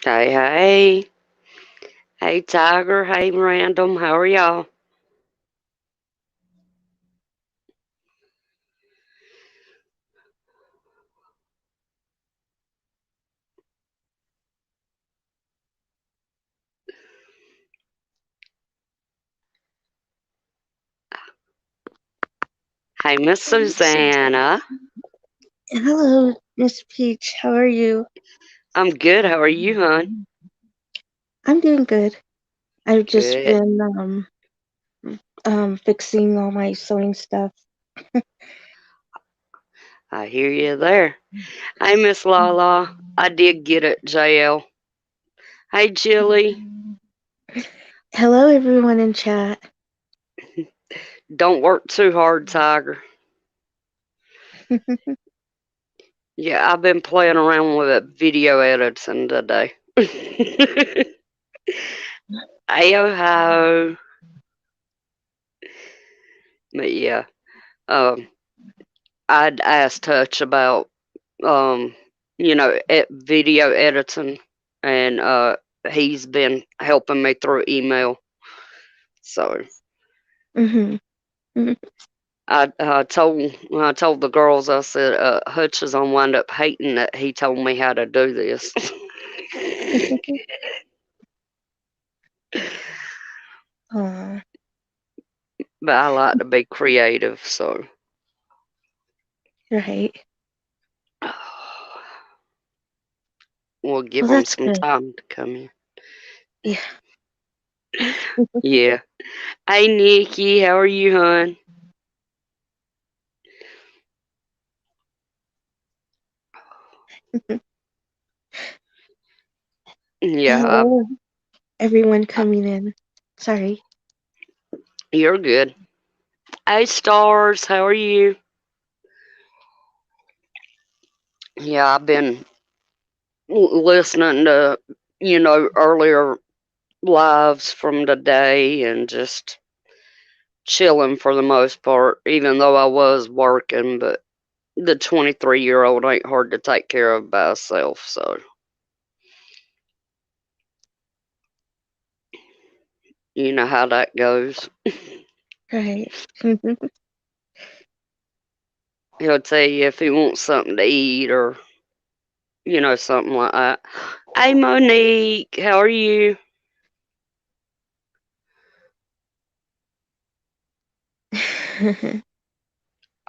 Hey, hey. Hey, Tiger. Hey, Random. How are y'all? Hey, Miss Susanna. Hello, Miss Peach. How are you? I'm good. How are you, hon? I'm doing good. I've just Good. been fixing all my sewing stuff. I hear you there. Hey, Miss Lala. I did get it, JL. Hey, Jilly. Hello, everyone in chat. Don't work too hard, Tiger. Yeah, I've been playing around with it video editing today. Ayo ho. But yeah, um, I'd asked Touch about um, video editing, and he's been helping me through email. So hmm I told the girls, I said, Hutch is gonna wind up hating that he told me how to do this. Aw, But I like to be creative, so right. we'll give Well, them that's some good. time to come in. Yeah. Yeah. Hey, Nikki, how are you, hon? Yeah, Hello, everyone coming in. Sorry. you're good. Hey, Stars, how are you? Yeah, I've been listening to, earlier lives from today and just chilling for the most part, even though I was working, but the 23-year-old ain't hard to take care of by herself, so you know how that goes. Right. He'll tell you if he wants something to eat or, something like that. Hey, Monique, how are you?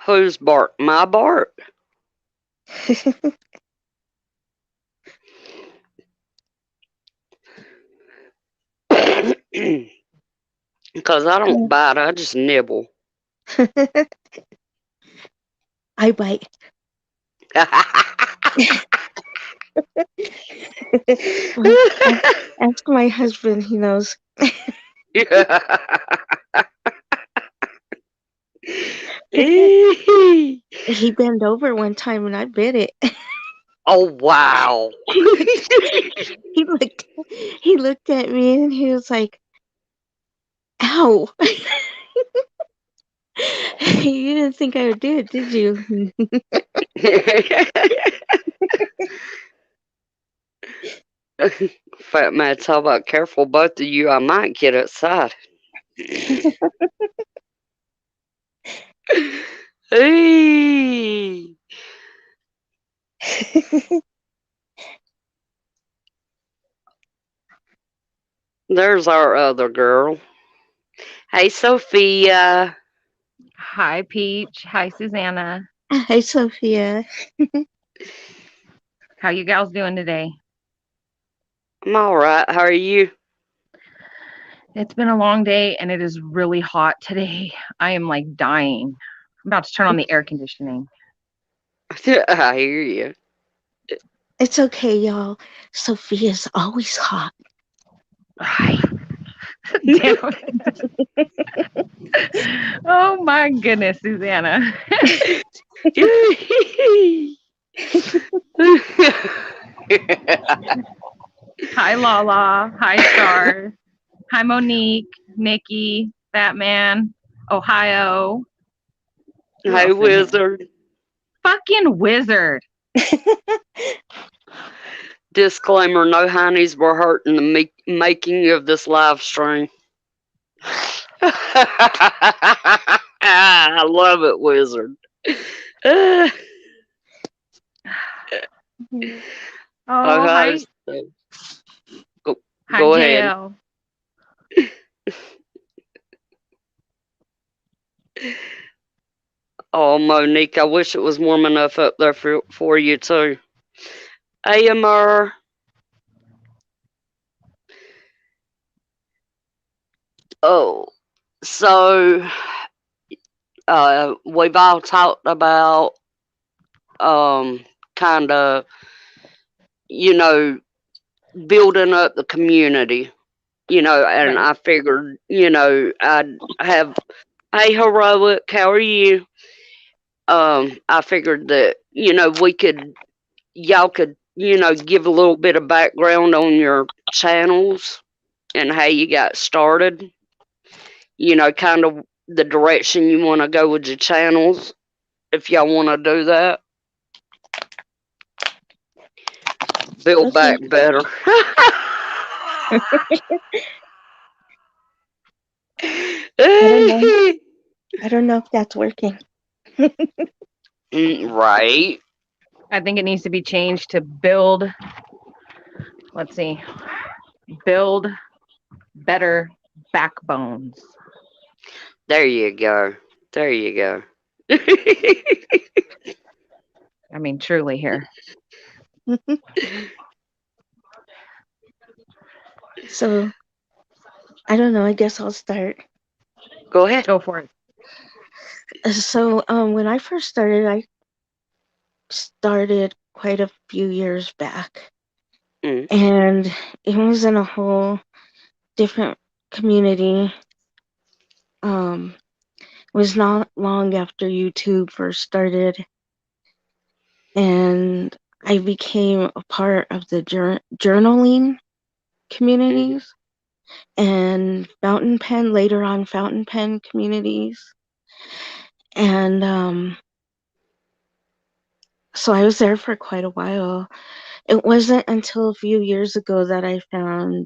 Whose bark? My bark? Because I don't bite, I just nibble. I bite. Ask my husband. He knows. He bent over one time and I bit it. Oh, wow. he looked he looked at me and he was like, "Ow." You didn't think I would do it, did you? Fat man, talk about careful, both of you. I might get outside. Hey, there's our other girl. Hey, Sophia. Hi, Peach. Hi, Susanna. Hi, Sophia. How you gals doing today? I'm all right. How are you? It's been a long day and it is really hot today. I am like dying. I'm about to turn on the air conditioning. I hear you. It's okay, y'all. Sophia's always hot. Right. Damn. Oh my goodness, Susanna. Hi, Lala. Hi, Stars. Hi, Monique, Nikki, Batman, Ohio. Who Hey, else in here? wizard. Fucking wizard. Disclaimer: no honeys were hurt in the making of this live stream. I love it, Wizard. Oh, Okay, hi. so go, Hi, go ahead. JL. Oh, Monique, I wish it was warm enough up there for you too. AMR. Oh, so we've all talked about kind of, you know, building up the community, and Right. I figured, I'd have, hey, Heroic, how are you? I figured that, y'all could, give a little bit of background on your channels and how you got started, kind of the direction you want to go with your channels, if y'all want to do that. Build Okay. back better. I don't know if that's working. Right. I think it needs to be changed to build, let's see, build better backbones. There you go. There you go. I mean, truly here. So I don't know. I guess I'll start. Go ahead. Go for it. So when I first started, I started quite a few years back, Mm. and it was in a whole different community. It was not long after YouTube first started, and I became a part of the journaling communities and fountain pen, later on fountain pen communities. And so I was there for quite a while. It wasn't until a few years ago that I found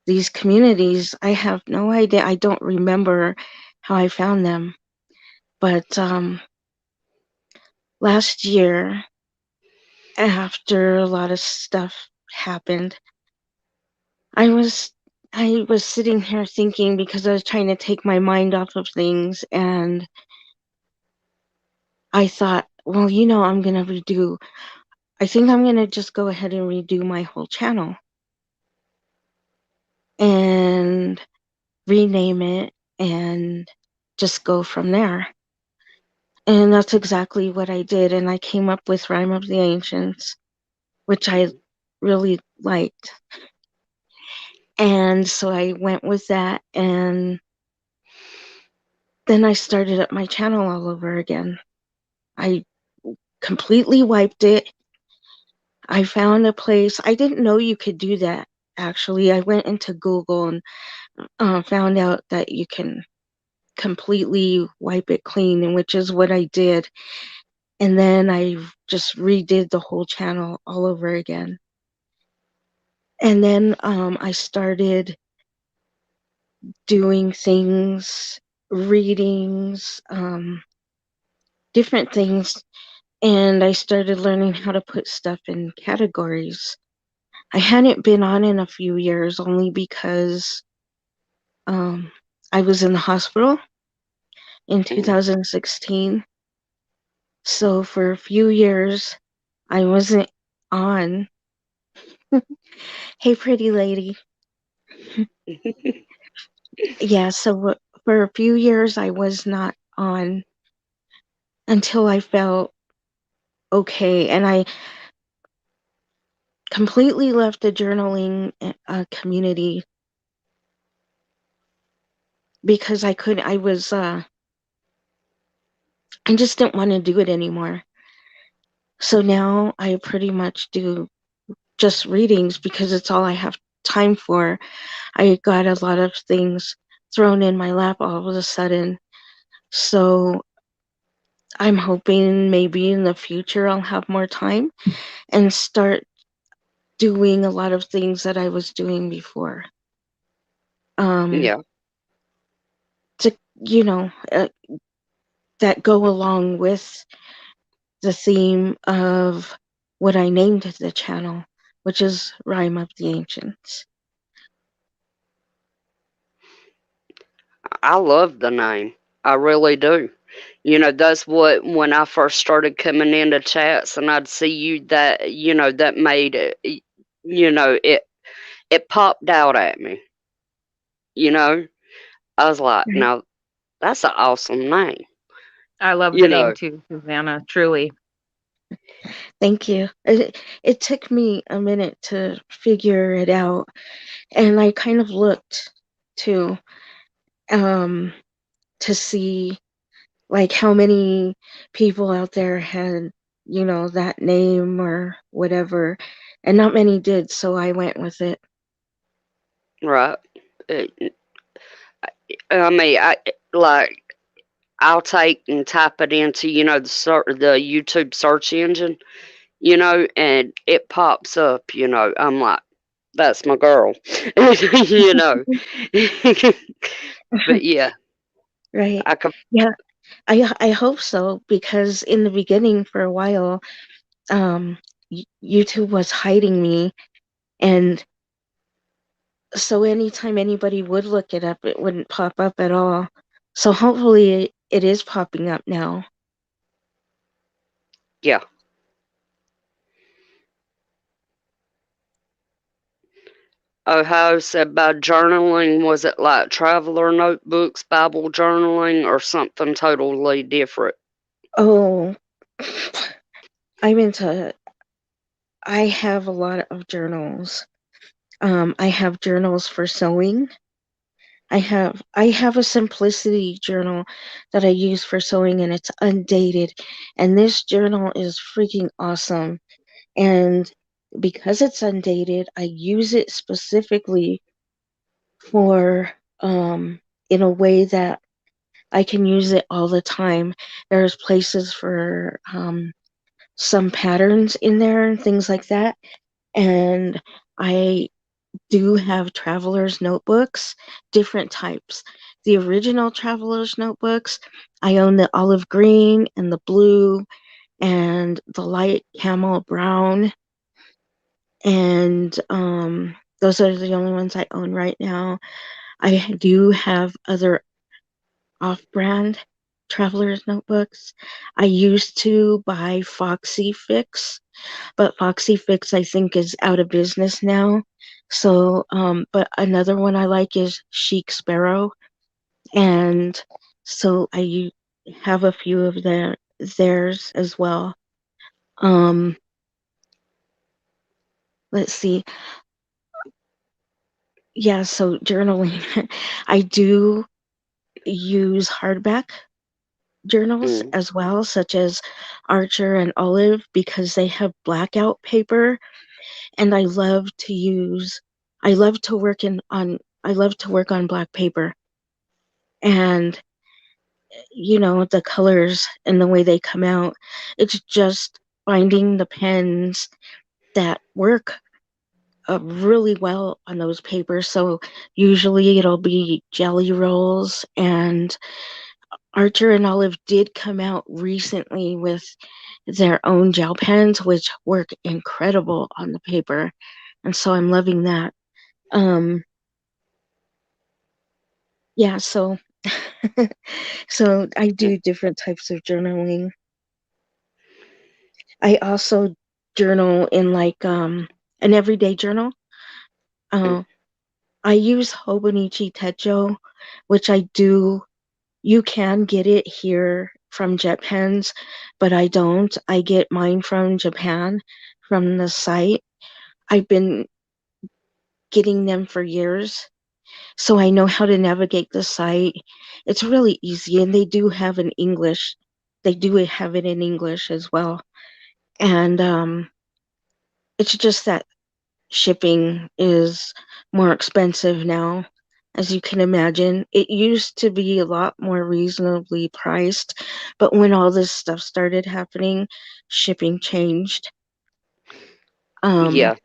these communities. I have no idea. I don't remember how I found them. But last year, after a lot of stuff happened, I was sitting here thinking, because I was trying to take my mind off of things, and I thought, well, I think I'm gonna just go ahead and redo my whole channel and rename it and just go from there. And that's exactly what I did. And I came up with Rhyme of the Ancients, which I really liked. And so I went with that. And then I started up my channel all over again. I completely wiped it. I found a place. I didn't know you could do that, actually. I went into Google and found out that you can completely wipe it clean, and which is what I did. And then I just redid the whole channel all over again. And then I started doing things, readings, different things, and I started learning how to put stuff in categories. I hadn't been on in a few years, only because I was in the hospital in 2016. So for a few years, I wasn't on. Hey, pretty lady. Yeah, so for a few years, I was not on until I felt okay. And I completely left the journaling community because I just didn't want to do it anymore. So now I pretty much do just readings because it's all I have time for. I got a lot of things thrown in my lap all of a sudden. So I'm hoping maybe in the future I'll have more time and start doing a lot of things that I was doing before. Yeah. To, you know, that go along with the theme of what I named the channel, which is Rhyme of the Ancients. I love the name. I really do. That's what, when I first started coming into chats and I'd see you, that, that made it, it popped out at me. You know, I was like, Right. no, that's an awesome name. I love the You name know, too, Susanna. Truly. Thank you. It took me a minute to figure it out, and I kind of looked to um to see like how many people out there had, that name or whatever, and not many did, so I went with it. right? It, I mean, like I'll take and type it into, the YouTube search engine, and it pops up. I'm like, that's my girl. you know. But yeah, Right. I could. Yeah, I hope so, because in the beginning for a while, um YouTube was hiding me, and so anytime anybody would look it up, it wouldn't pop up at all. So hopefully it is popping up now. Yeah. Ohio said by journaling, was it like traveler notebooks, Bible journaling, or something totally different? Oh, I'm into, I have a lot of journals. I have journals for sewing. I have a simplicity journal that I use for sewing, and it's undated. And this journal is freaking awesome. And because it's undated, I use it specifically for in a way that I can use it all the time. There's places for some patterns in there and things like that. And I do have traveler's notebooks, different types. The original traveler's notebooks, I own the olive green and the blue and the light camel brown. And those are the only ones I own right now. I do have other off-brand traveler's notebooks. I used to buy Foxy Fix, but Foxy Fix I think is out of business now. So, but another one I like is Chic Sparrow, and so have a few of theirs as well. Um, let's see. Yeah, so journaling. I do use hardback journals Mm. as well, such as Archer and Olive, because they have blackout paper, and I love to work on black paper, and the colors and the way they come out. It's just finding the pens that work really well on those papers. So usually it'll be Jelly Rolls, and Archer and Olive did come out recently with their own gel pens, which work incredible on the paper. And so I'm loving that. Um, yeah, so so I do different types of journaling. I also journal in like an everyday journal. Mm. Uh, I use Hobonichi Techo, which I do. You can get it here from JetPens, but I don't. I get mine from Japan, from the site. I've been getting them for years, so I know how to navigate the site. It's really easy, and they do have an English. They do have it in English as well, and it's just that shipping is more expensive now. As you can imagine, it used to be a lot more reasonably priced, but when all this stuff started happening, shipping changed. Um, Yeah.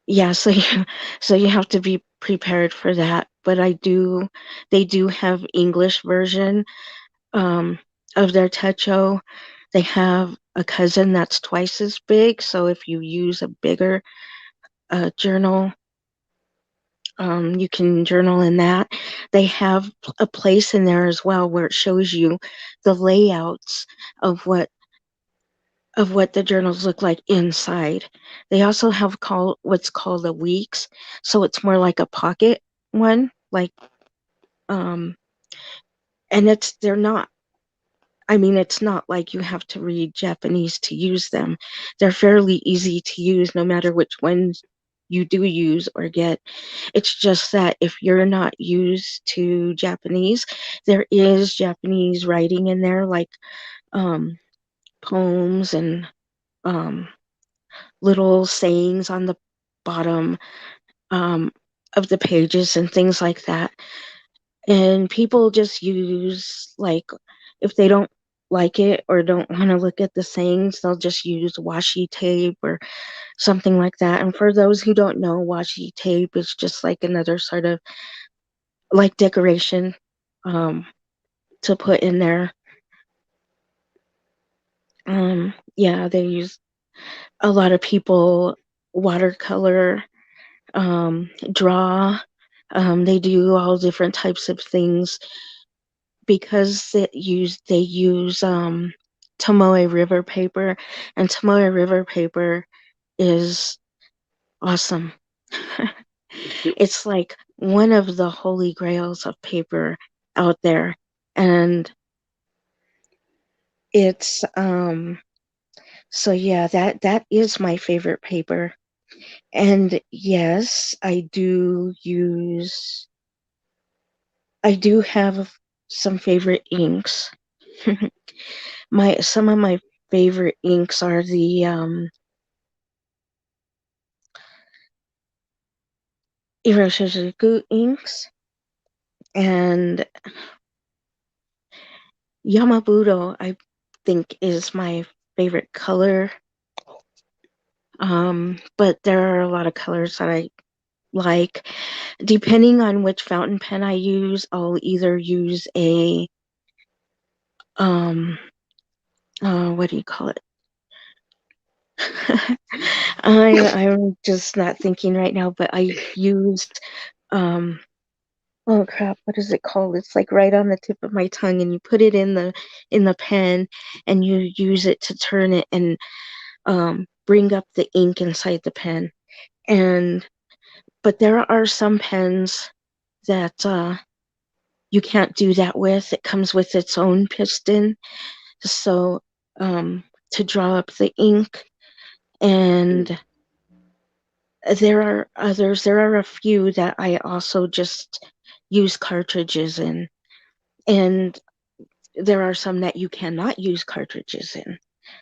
yeah, so you have to be prepared for that. But they do have English version um, of their techo. They have a cousin that's twice as big. So if you use a bigger journal, you can journal in that. They have a place in there as well where it shows you the layouts of what the journals look like inside. They also have what's called a weeks, so it's more like a pocket one, like um, and they're not. I mean, it's not like you have to read Japanese to use them. They're fairly easy to use, no matter which ones you do use or get. It's just that if you're not used to Japanese, there is Japanese writing in there, like um, poems and um, little sayings on the bottom um, of the pages and things like that. And people just use, like, if they don't like it or don't want to look at the sayings, they'll just use washi tape or something like that. And for those who don't know, washi tape is just like another sort of like decoration um, to put in there. Yeah, they use a lot of people watercolor, draw. They do all different types of things because they use Tomoe River paper, and Tomoe River paper is awesome. It's like one of the holy grails of paper out there, and it's so yeah, that is my favorite paper. And yes, I do have some favorite inks. Some of my favorite inks are the Iroshizuku inks and Yamabudo. I think is my favorite color. But there are a lot of colors that I like. Depending on which fountain pen I use, I'll either use a what do you call it? I'm just not thinking right now, but I used oh crap, what is it called? It's like right on the tip of my tongue, and you put it in the pen and you use it to turn it and bring up the ink inside the pen. But there are some pens that you can't do that with. It comes with its own piston. So to draw up the ink, and there are others. There are a few that I also just use cartridges in, and there are some that you cannot use cartridges in.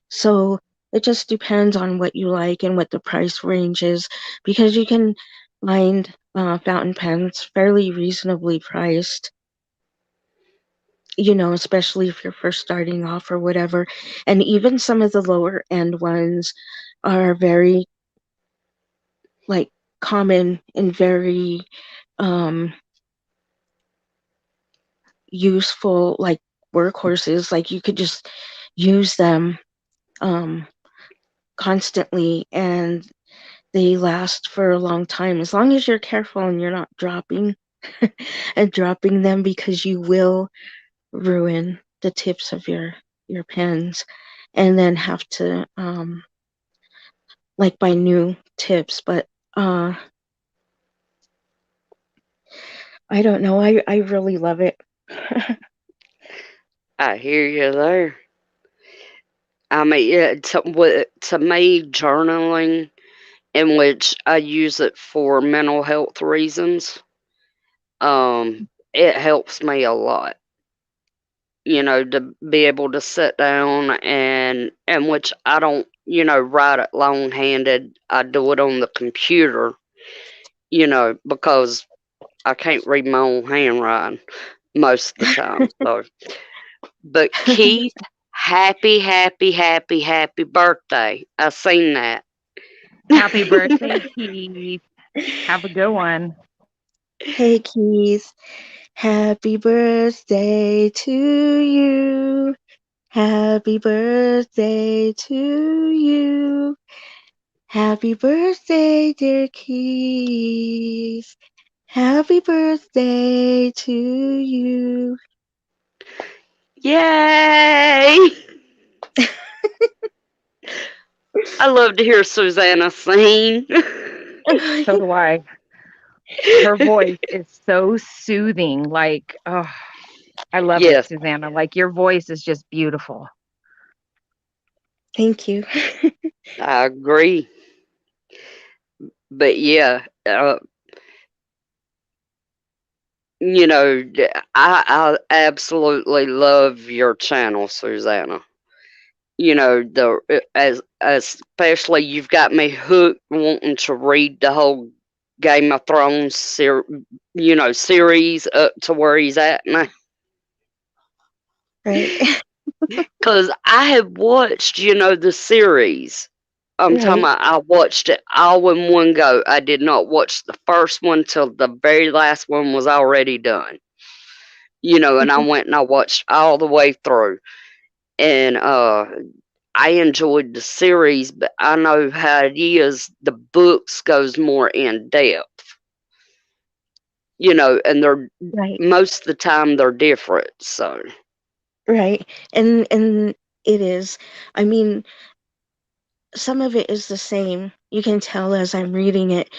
So it just depends on what you like and what the price range is, because you can find fountain pens fairly reasonably priced, especially if you're first starting off or whatever. And even some of the lower end ones are very like common and very um, useful, like workhorses. Like you could just use them um, constantly and they last for a long time as long as you're careful and you're not dropping and dropping them, because you will ruin the tips of your pens and then have to like buy new tips. But I don't know, I really love it. I hear you there. I mean, yeah, to me, journaling, in which I use it for mental health reasons, it helps me a lot. To be able to sit down and which I don't, write it long-handed. I do it on the computer, because I can't read my own handwriting most of the time. So, but Keith, happy, happy, happy, happy birthday! I seen that. Happy birthday, Keith. Have a good one. Hey, Keith. Happy birthday to you. Happy birthday to you. Happy birthday, dear Keith. Happy birthday to you. Yay! I love to hear Susanna sing. So do I. Her voice is so soothing. Like, oh, I love it, Yes, Susanna. Like, your voice is just beautiful. Thank you. I agree. But yeah, I absolutely love your channel, Susanna. As especially you've got me hooked wanting to read the whole Game of Thrones series up to where he's at now. Right. Because I have watched, the series. I'm talking Right. about I watched it all in one go. I did not watch the first one till the very last one was already done. And I went and I watched all the way through. And I enjoyed the series, but I know how it is. The books goes more in depth. And they're Right. most of the time they're different. So Right. And it is. I mean, some of it is the same. You can tell as I'm reading it,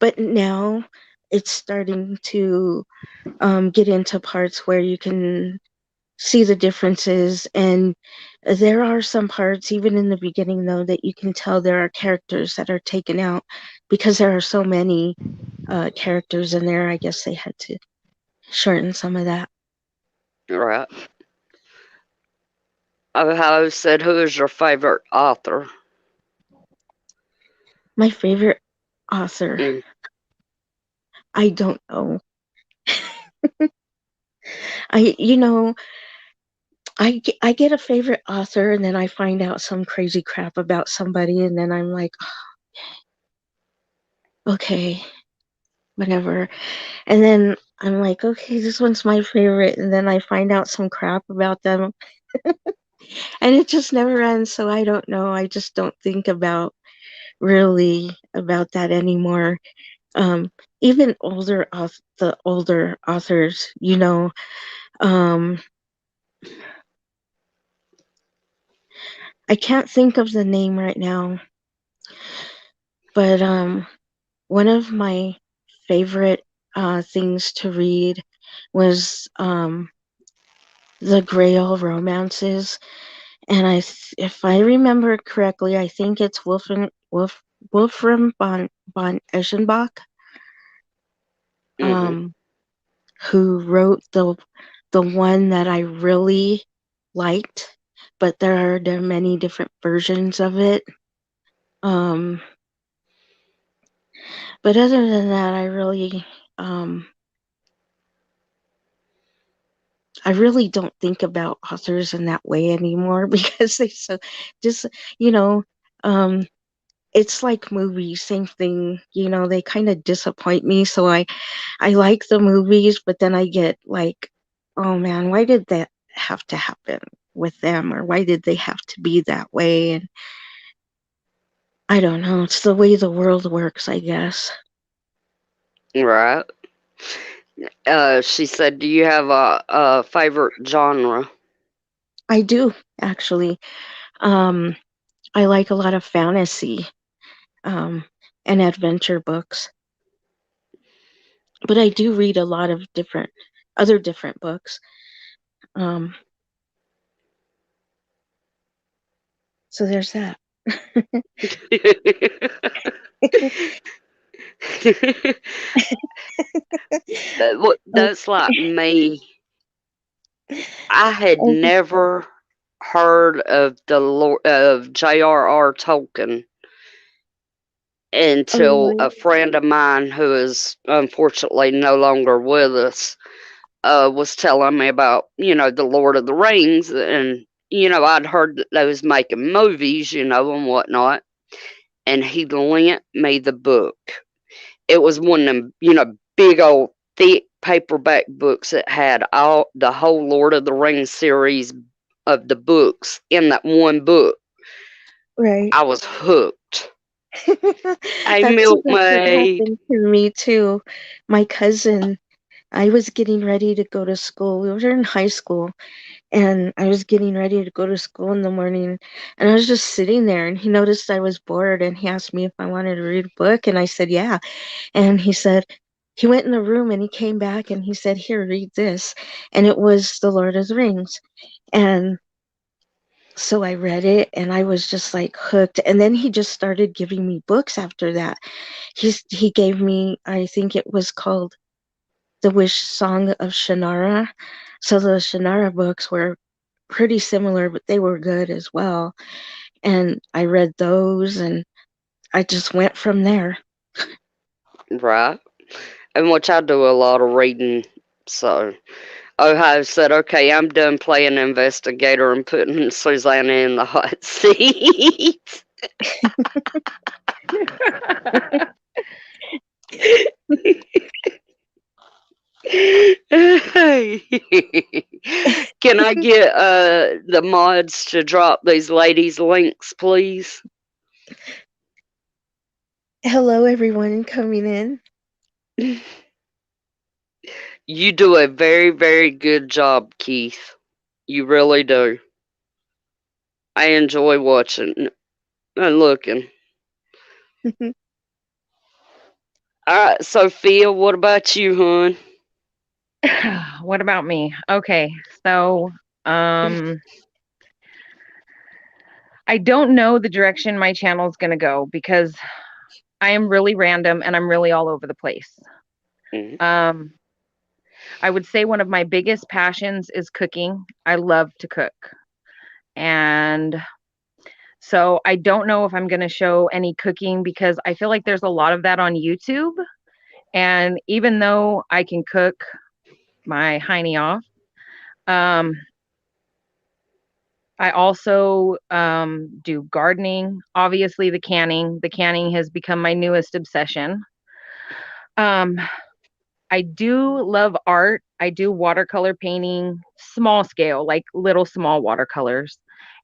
but now it's starting to get into parts where you can see the differences. And there are some parts, even in the beginning, though, that you can tell there are characters that are taken out because there are so many characters in there. I guess they had to shorten some of that. right. I said, who is your favorite author? My favorite author, Mm. I don't know. I I get a favorite author and then I find out some crazy crap about somebody and then I'm like, okay, whatever. And then I'm like, okay, this one's my favorite. And then I find out some crap about them. And it just never ends. So I don't know. I just don't think about really about that anymore. Um, even the older authors, um, I can't think of the name right now, but one of my favorite things to read was the Grail romances. And if I remember correctly, I think it's Wolfram von Eschenbach, Hmm. who wrote the one that I really liked, but there are many different versions of it. Um, but other than that, um, I really don't think about authors in that way anymore because they so just you know um it's like movies, same thing, they kind of disappoint me. So I like the movies, but then I get like, oh man, why did that have to happen with them, or why did they have to be that way? And I don't know, it's the way the world works, I guess. Right. She said, do you have a favorite genre? I do, actually. um I like a lot of fantasy um and adventure books, but I do read a lot of different books. Um, so there's that. That's like me. I had never heard of the Lord of J.R.R. Tolkien Oh, until really? a friend of mine who is unfortunately no longer with us was telling me about the Lord of the Rings, and I'd heard that they was making movies, and whatnot. and he lent me the book. It was one of them, big old thick paperback books that had the whole Lord of the Rings series of the books in that one book. Right. I was hooked. Hey, That's what milkmaid. happened to me too. My cousin, I was getting ready to go to school. We were in high school, and I was getting ready to go to school in the morning, and I was just sitting there, and he noticed I was bored, and he asked me if I wanted to read a book, and I said, yeah. And he went in the room, and he came back, and he said, here, read this. And it was The Lord of the Rings. And so I read it, and I was just like hooked. And then he just started giving me books after that. He gave me, I think it was called The Wish Song of Shannara. So the Shannara books were pretty similar, but they were good as well. And I read those, and I just went from there. Right. And which I do a lot of reading. So Ohio said, okay, I'm done playing investigator and putting Susanna in the hot seat. Can I get the mods to drop these ladies' links, please? Hello, everyone coming in. You do a very, very good job, Keith. You really do. I enjoy watching and looking. All right, Sophia, what about you, hon? What about me? Okay, so I don't know the direction my channel is going to go because I am really random and I'm really all over the place. Mhm. I would say one of my biggest passions is cooking. I love to cook. And so I don't know if I'm going to show any cooking because I feel like there's a lot of that on YouTube. And even though I can cook my hiney off, I also do gardening. Obviously, the canning. The canning has become my newest obsession. I do love art. I do watercolor painting, small scale, like little small watercolors.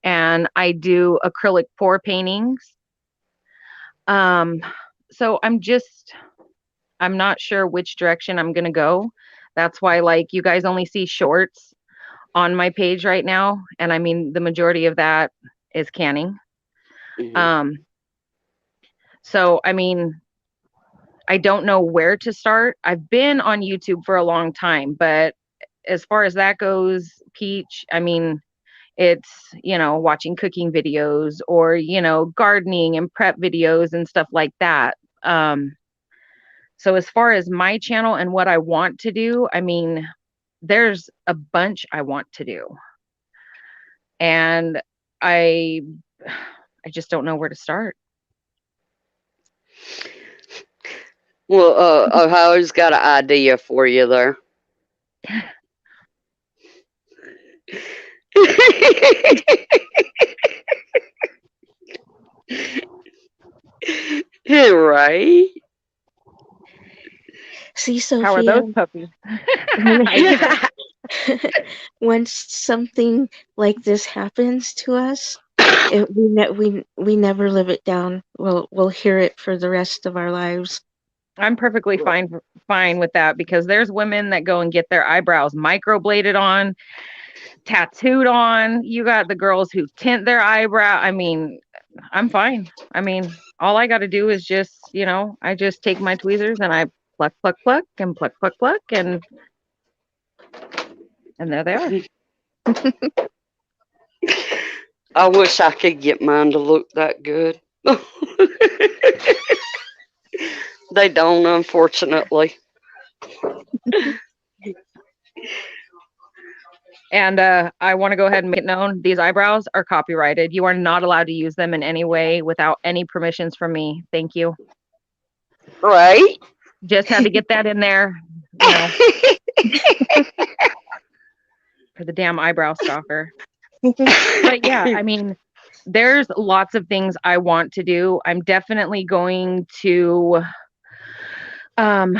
And I do acrylic pour paintings. So I'm not sure which direction I'm going to go. That's why, like, you guys only see shorts on my page right now. And I mean, the majority of that is canning. Mhm. So, I mean, I don't know where to start. I've been on YouTube for a long time, but as far as that goes, Peach, I mean, it's, watching cooking videos or, gardening and prep videos and stuff like that. So as far as my channel and what I want to do, I mean, there's a bunch I want to do. And I just don't know where to start. Well, Ohio's got an idea for you there. Right? See, How are Sophia, those puppies? I once something like this happens to us, we never live it down. We'll hear it for the rest of our lives. I'm perfectly fine with that because there's women that go and get their eyebrows microbladed on, tattooed on. You got the girls who tint their eyebrow. I mean, I'm fine. I mean, all I got to do is just, I just take my tweezers and I pluck, pluck, pluck, and pluck, pluck, pluck, and there they are. I wish I could get mine to look that good. They don't, unfortunately. And I want to go ahead and make it known, these eyebrows are copyrighted. You are not allowed to use them in any way without any permissions from me. Thank you. Right? Just had to get that in there, for the damn eyebrow stalker. But yeah, I mean, there's lots of things I want to do. I'm definitely going to, um,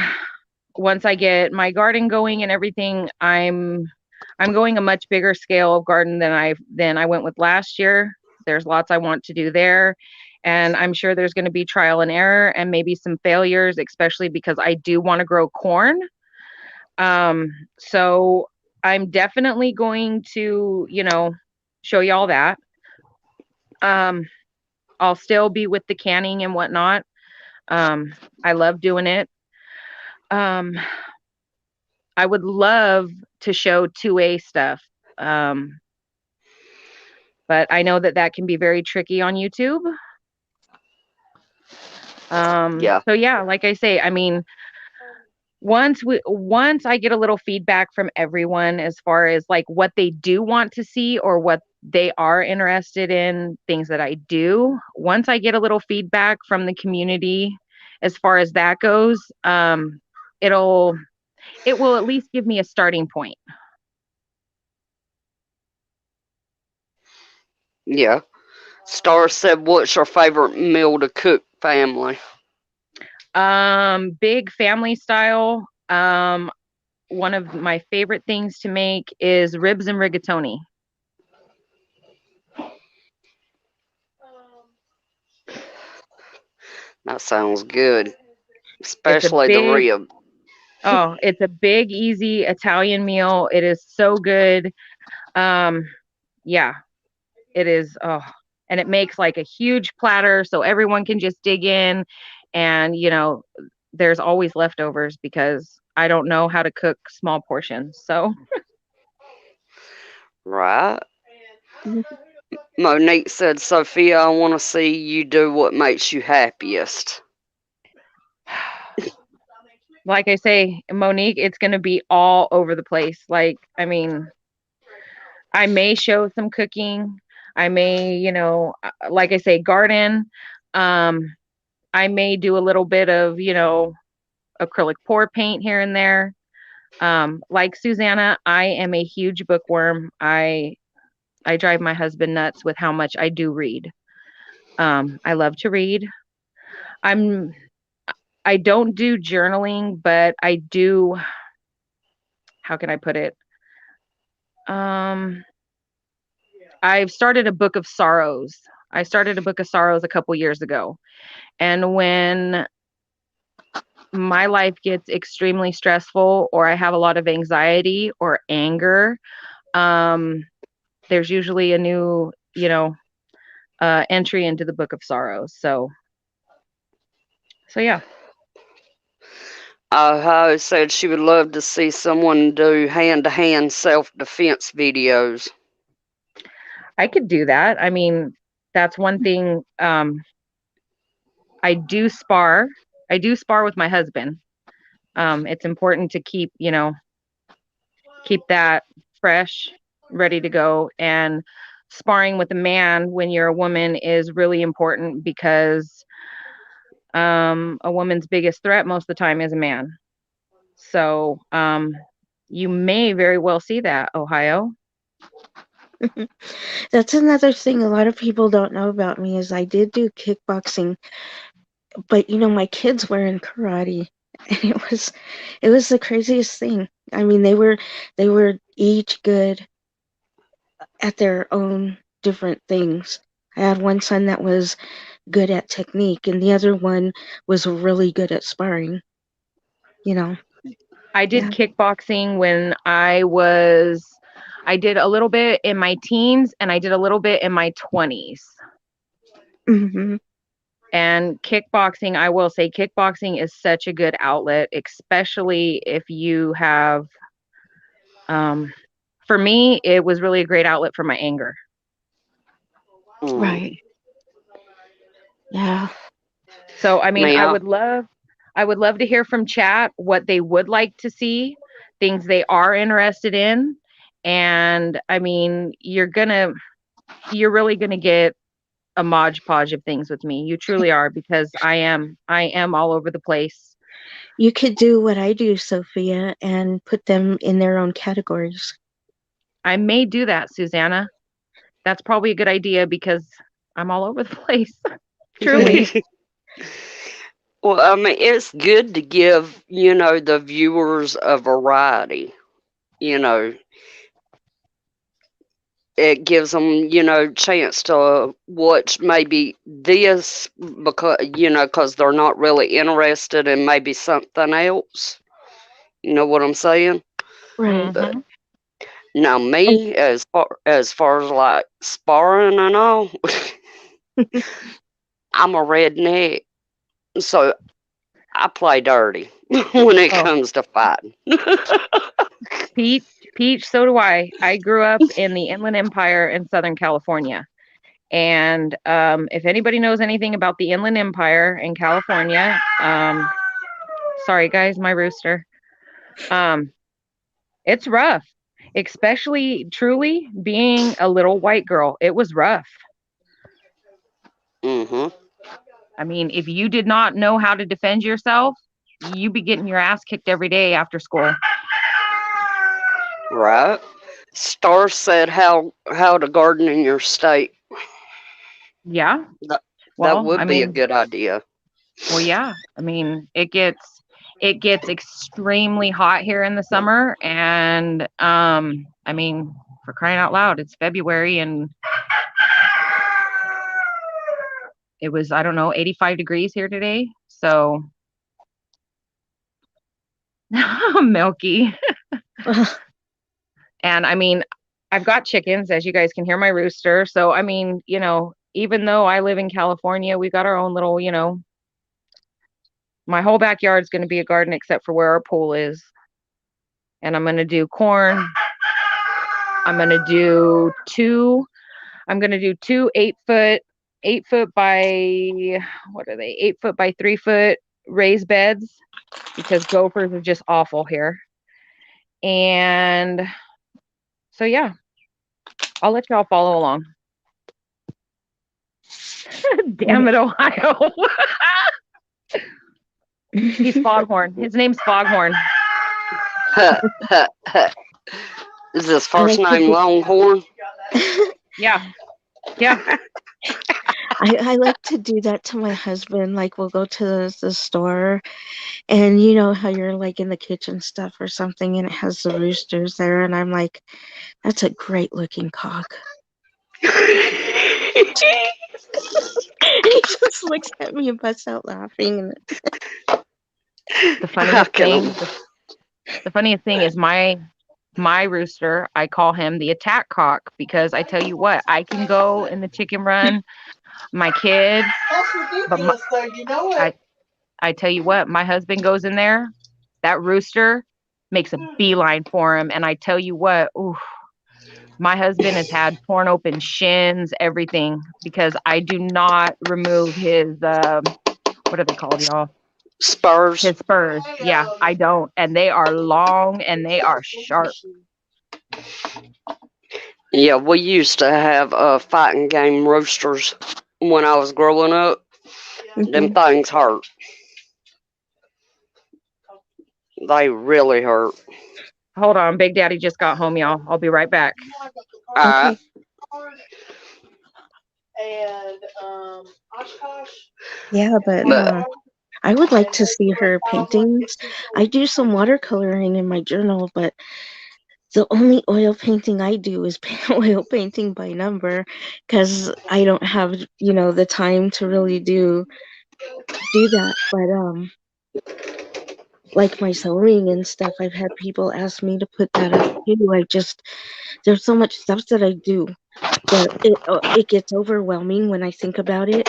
once I get my garden going and everything, I'm going a much bigger scale of garden than I went with last year. There's lots I want to do there. And I'm sure there's going to be trial and error and maybe some failures, especially because I do want to grow corn. So I'm definitely going to, show you all that. I'll still be with the canning and whatnot. I love doing it. Um, I would love to show 2A stuff. Um, but I know that can be very tricky on YouTube. Yeah. So yeah, like I say, I mean, once I get a little feedback from everyone as far as like what they do want to see or what they are interested in, things that I do, once I get a little feedback from the community as far as that goes, it will at least give me a starting point. Yeah. Star said, "What's your favorite meal to cook, family?" Big family style. One of my favorite things to make is ribs and rigatoni. That sounds good, It's a especially the big, rib. oh, it's a big, easy Italian meal. It is so good. Um, yeah, it is. Oh, and it makes like a huge platter so everyone can just dig in. And, there's always leftovers because I don't know how to cook small portions. So Right. Monique said, "Sophia, I want to see you do what makes you happiest." like I say, Monique, it's going to be all over the place. Like, I mean, I may show some cooking. I may, like I say, garden. Um, I may do a little bit of, acrylic pour paint here and there. Like Susanna, I am a huge bookworm. I drive my husband nuts with how much I do read. I love to read. I'm I don't do journaling, but I do, how can I put it? Um, I've started a book of sorrows. I started a book of sorrows a couple years ago. And when my life gets extremely stressful or I have a lot of anxiety or anger, um, there's usually a new, entry into the book of sorrows. So yeah, Ohio said she would love to see someone do hand-to-hand self-defense videos. I could do that. I mean, that's one thing. I do spar. I do spar with my husband. It's important to keep that fresh, ready to go. And sparring with a man when you're a woman is really important because a woman's biggest threat most of the time is a man. So you may very well see that, Ohio. That's another thing a lot of people don't know about me is I did do kickboxing, but my kids were in karate, and it was the craziest thing. I mean, they were each good at their own different things. I had one son that was good at technique, and the other one was really good at sparring. You know, I did yeah. kickboxing when I did a little bit in my teens and I did a little bit in my 20s. Hmm. And kickboxing, I will say kickboxing is such a good outlet, especially if you have, for me, it was really a great outlet for my anger. Right. Yeah. So, I mean, Yeah. I would love to hear from chat what they would like to see, things they are interested in. And I mean, you're really gonna get a modge podge of things with me. You truly are because I am all over the place. You could do what I do, Sophia, and put them in their own categories. I may do that, Susanna. That's probably a good idea because I'm all over the place. Truly. Well, I mean, it's good to give, the viewers a variety. You know, it gives them, chance to watch maybe this because they're not really interested in maybe something else. You know what I'm saying? Right. But Mhm. now me, as far as like sparring and all, I'm a redneck, so I play dirty when it Oh, comes to fighting. Peach, Peach, so do I. I grew up in the Inland Empire in Southern California. And if anybody knows anything about the Inland Empire in California, sorry guys, my rooster. Um, it's rough, especially truly being a little white girl. It was rough. Hmm. I mean, if you did not know how to defend yourself, you be getting your ass kicked every day after school. Right. Star said how to garden in your state. Yeah. That that Well, I would be a mean, good idea. well, yeah. I mean, it gets extremely hot here in the summer, and I mean, for crying out loud, it's February, and it was, I don't know, 85 degrees here today. So, milky. And I mean, I've got chickens, as you guys can hear my rooster. So, I mean, even though I live in California, we got our own little, my whole backyard's going to be a garden except for where our pool is. And I'm going to do corn. I'm going to do two I'm gonna do two 8 foot by, what are they? 8 foot by 3 foot raised beds because gophers are just awful here. And so yeah, I'll let y'all follow along. Damn it, Ohio. He's Foghorn. His name's Foghorn. Is his I first like to name do, Longhorn? Yeah. Yeah. I like to do that to my husband. Like we'll go to the store, and you know how you're like in the kitchen stuff or something, and it has the roosters there, and I'm like, that's a great looking cock. And he just looks at me and busts out laughing. The I funniest can. thing, the funniest thing is my rooster, I call him the attack cock because I tell you what, I can go in the chicken run, my kids, That's but ridiculous, though. You know it. I tell you what, my husband goes in there, that rooster makes a beeline for him. And I tell you what, ooh, my husband has had torn open shins, everything, because I do not remove his, what are they called, y'all? Spurs. His spurs. Yeah, I don't. And they are long and they are sharp. Yeah, we used to have fighting game roosters when I was growing up. Them Mhm. things hurt. They really hurt. Hold on, Big Daddy just got home, y'all. I'll be right back. Alright. Okay. And Oshkosh. Yeah, but But I would like to see her paintings. I do some watercoloring in my journal, but the only oil painting I do is oil painting by number because I don't have, the time to really do that. But like my sewing and stuff, I've had people ask me to put that up too. There's so much stuff that I do that it gets overwhelming when I think about it,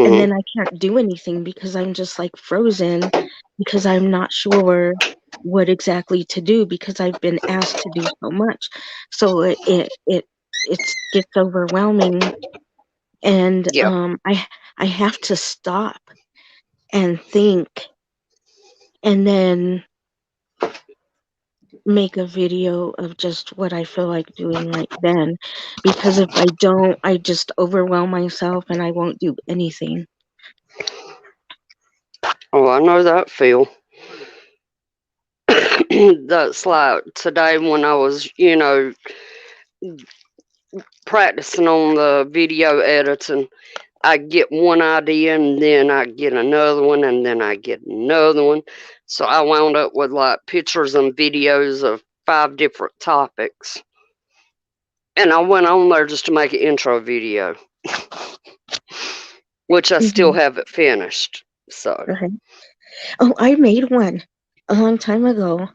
and mhm. then I can't do anything because I'm just like frozen because I'm not sure what exactly to do because I've been asked to do so much. So it gets overwhelming, and Yep. I have to stop and think and then make a video of just what I feel like doing right then, because if I don't, I just overwhelm myself and I won't do anything. Oh, I know that feel. That's like today when I was, practicing on the video editing, I get one idea and then I get another one and then I get another one. So I wound up with like pictures and videos of 5 different topics. And I went on there just to make an intro video, which I still haven't finished. So, Right. Oh, I made one a long time ago,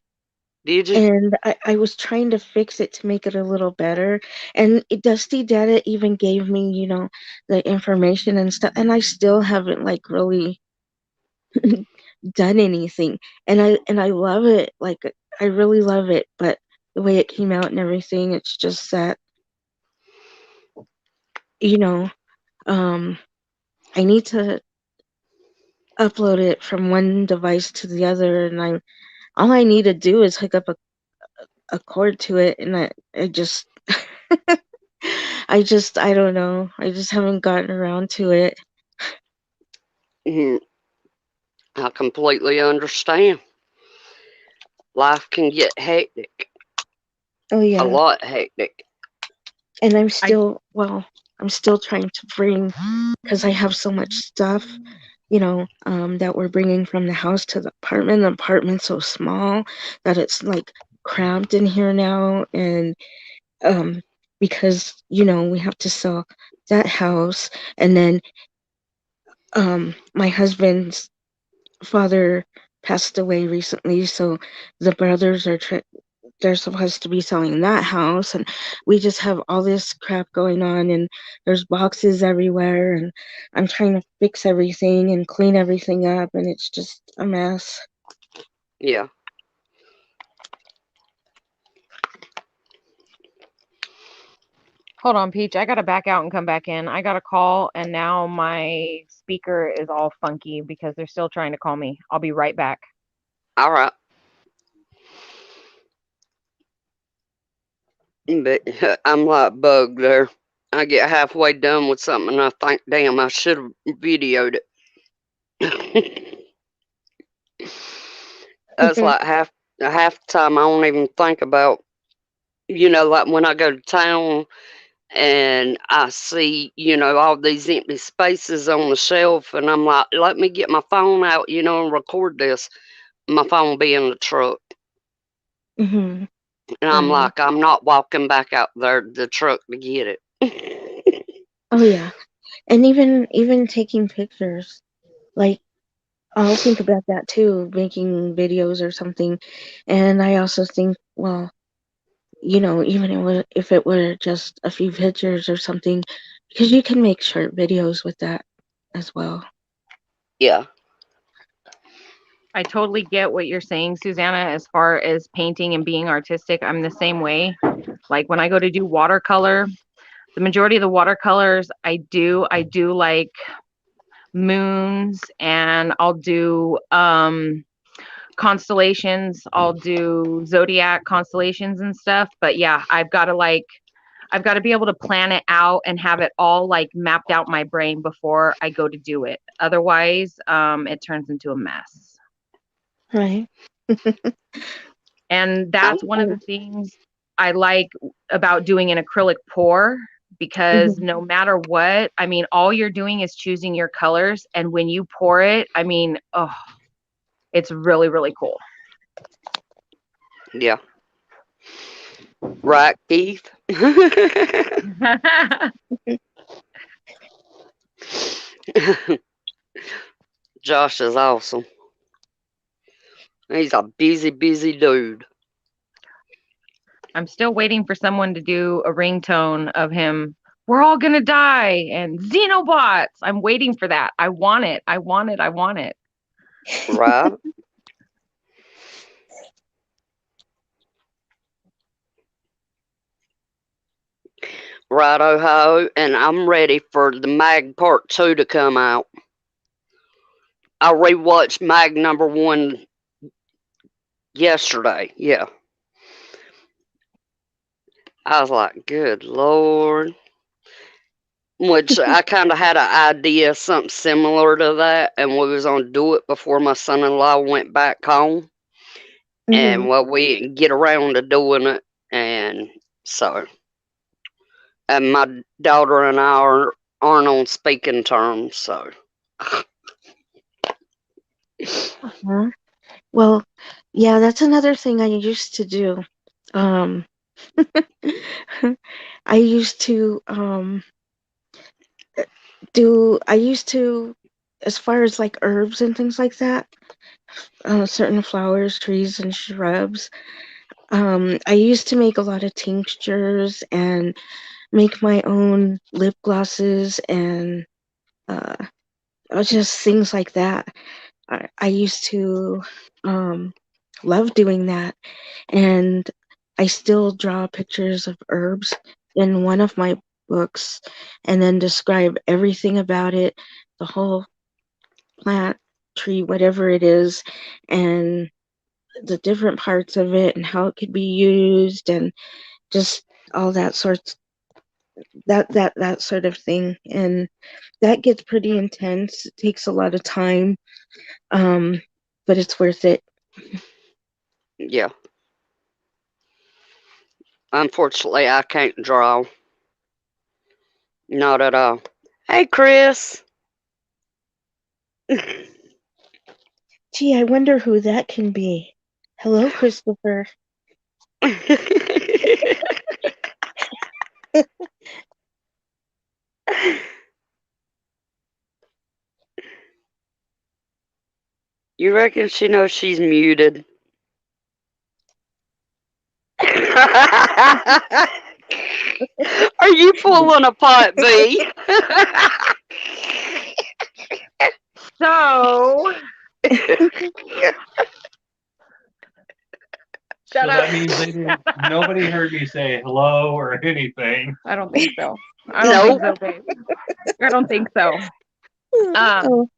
did you? and I was trying to fix it to make it a little better. And Dusty Data even gave me, the information and stuff, and I still haven't like really done anything. And I love it. Like I really love it, but the way it came out and everything, it's just that, you know, I need to upload it from one device to the other, and all I need to do is hook up a cord to it, and I just I don't know. I just haven't gotten around to it. Mhm. I completely understand. Life can get hectic, Oh a yeah. lot hectic. And I'm still trying to bring, because I have so much stuff, that we're bringing from the house to the apartment. The apartment's so small that it's like cramped in here now, and because we have to sell that house, and then my husband's father passed away recently, so the brothers they're supposed to be selling that house, and we just have all this crap going on, and there's boxes everywhere, and I'm trying to fix everything and clean everything up, and it's just a mess. Yeah. Hold on, Peach. I gotta back out and come back in. I got a call, and now my speaker is all funky because they're still trying to call me. I'll be right back. All right. But I'm like bugged there. I get halfway done with something and I think, damn, I should have videoed it. That's Mhm. like half the time I don't even think about, like when I go to town and I see, all these empty spaces on the shelf and I'm like, let me get my phone out, and record this. My phone be in the truck. Mhm. And I'm Right. like, I'm not walking back out there to the truck to get it. Oh yeah. And even taking pictures, like I'll think about that too, making videos or something. And I also think, well, even if it were just a few pictures or something, because you can make short videos with that as well. Yeah. I totally get what you're saying, Susanna, as far as painting and being artistic. I'm the same way. Like when I go to do watercolor, the majority of the watercolors I do like moons, and I'll do constellations, I'll do zodiac constellations and stuff. But yeah, I've got to be able to plan it out and have it all like mapped out in my brain before I go to do it. Otherwise, it turns into a mess. Right. And that's one of the things I like about doing an acrylic pour, because Mhm. no matter what, I mean, all you're doing is choosing your colors. And when you pour it, I mean, oh, it's really, really cool. Yeah. Right, Keith? Josh is awesome. He's a busy, busy dude. I'm still waiting for someone to do a ringtone of him. We're all gonna die and Xenobots. I'm waiting for that. I want it. I want it. I want it. Right? Right, Ohio. And I'm ready for the Mag Part 2 to come out. I rewatched Mag number 1 yesterday. Yeah. I was like, good Lord. Which I kind of had an idea, something similar to that, and we was going to do it before my son-in-law went back home. And Mhm. well, we didn't get around to doing it, and so and my daughter and I aren't on speaking terms. So Uh-huh. Well, yeah, that's another thing I used to do. Um, I used to I used to, as far as like herbs and things like that, certain flowers, trees, and shrubs. I used to make a lot of tinctures and make my own lip glosses and uh, just things like that. I used to love doing that, and I still draw pictures of herbs in one of my books and then describe everything about it, the whole plant, tree, whatever it is, and the different parts of it and how it could be used and just all that sort of thing. And that gets pretty intense. It takes a lot of time, but it's worth it. yeah, unfortunately, I can't draw. Not at all. Hey, Chris. Gee, I wonder who that can be. Hello, Christopher. You reckon she knows she's muted? Are you pulling a pot, B? So So shut that up. means nobody heard me say hello or anything. I don't think so. I don't think so, babe. I don't think so.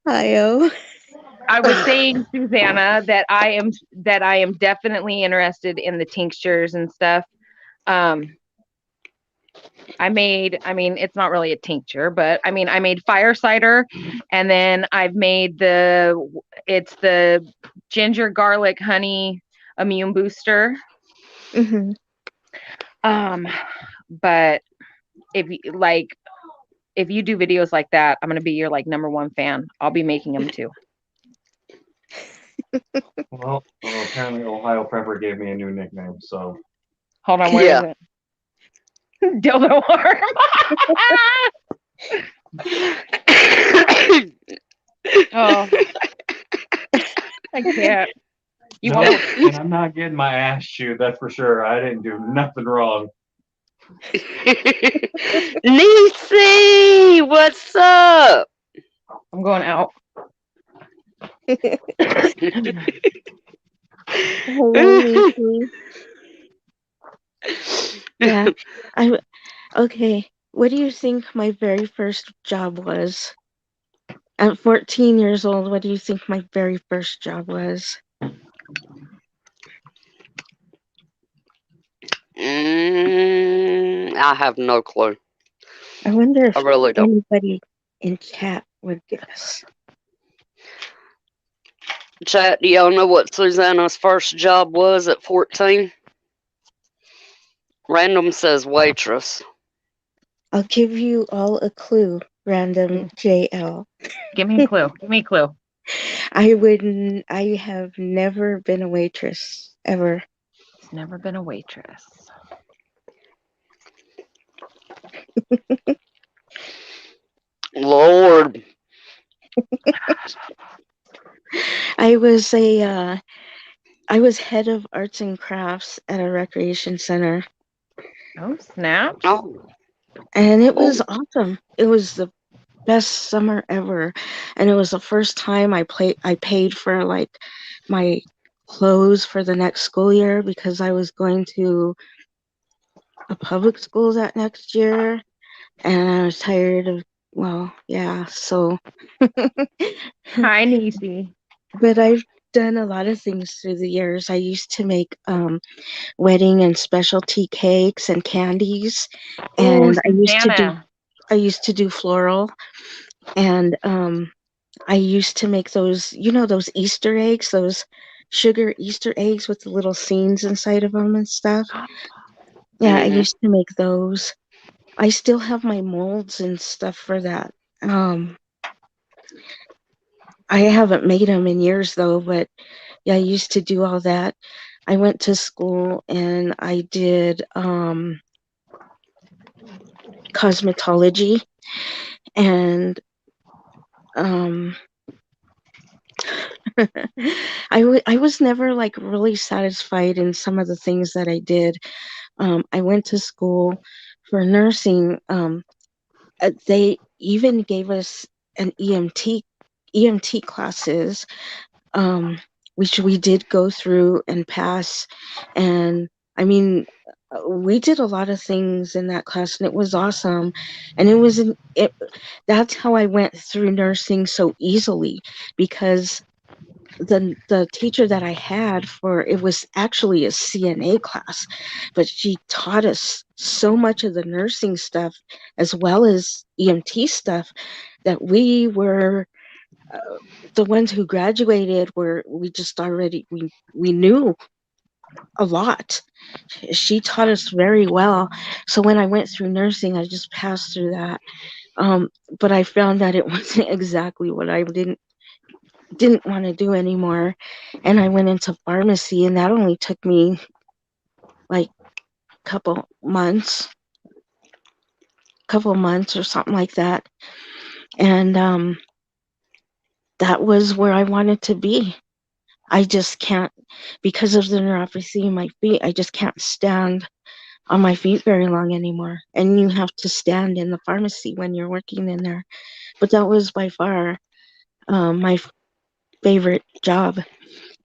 Ohio. I was saying, Susanna, that I am definitely interested in the tinctures and stuff. I mean, it's not really a tincture, but I made fire cider, and then I've made it's the ginger garlic honey immune booster. Mm-hmm. But if you do videos like that, I'm gonna be your like number one fan. I'll be making them too. Well, apparently Ohio Prepper gave me a new nickname, so. Hold on, where is it? Dildo arm. Oh, I can't. You No, want and I'm not getting my ass chewed, that's for sure. I didn't do nothing wrong. Niecy, what's up? I'm going out. Hello, Lucy. Yeah. Okay. What do you think my very first job was? At 14 years old, what do you think my very first job was? I have no clue. I wonder if I really don't. anybody in chat would guess. Chat, do y'all know what Susanna's first job was at 14? Random says waitress. I'll give you all a clue, random JL. Give me a clue. Give me a clue. I have never been a waitress, ever. It's never been a waitress. Lord. I was head of arts and crafts at a recreation center. Oh, snap. Oh. And it was awesome. It was the best summer ever. And it was the first time I paid for like my clothes for the next school year because I was going to a public school that next year and I was tired of so Hi, Niecy. but I've done a lot of things through the years. I used to make wedding and specialty cakes and candies, and I used to do floral, and I used to make those, those Easter eggs, those sugar Easter eggs with the little scenes inside of them and stuff. Yeah, I used to make those. I still have my molds and stuff for that. I haven't made them in years though, but yeah, I used to do all that. I went to school and I did cosmetology, and I was never like really satisfied in some of the things that I did. I went to school for nursing. They even gave us an EMT classes, which we did go through and pass. And I mean, we did a lot of things in that class, and it was awesome. And that's how I went through nursing so easily, because the teacher that I had for it was actually a CNA class, but she taught us so much of the nursing stuff as well as EMT stuff that we were the ones who graduated were we just already we knew a lot. She taught us very well. So when I went through nursing, I just passed through that. But I found that it wasn't exactly what I didn't want to do anymore, and I went into pharmacy, and that only took me like couple months couple months or something like that. And that was where I wanted to be. I just can't, because of the neuropathy in my feet, I just can't stand on my feet very long anymore, and you have to stand in the pharmacy when you're working in there. But that was by far my favorite job.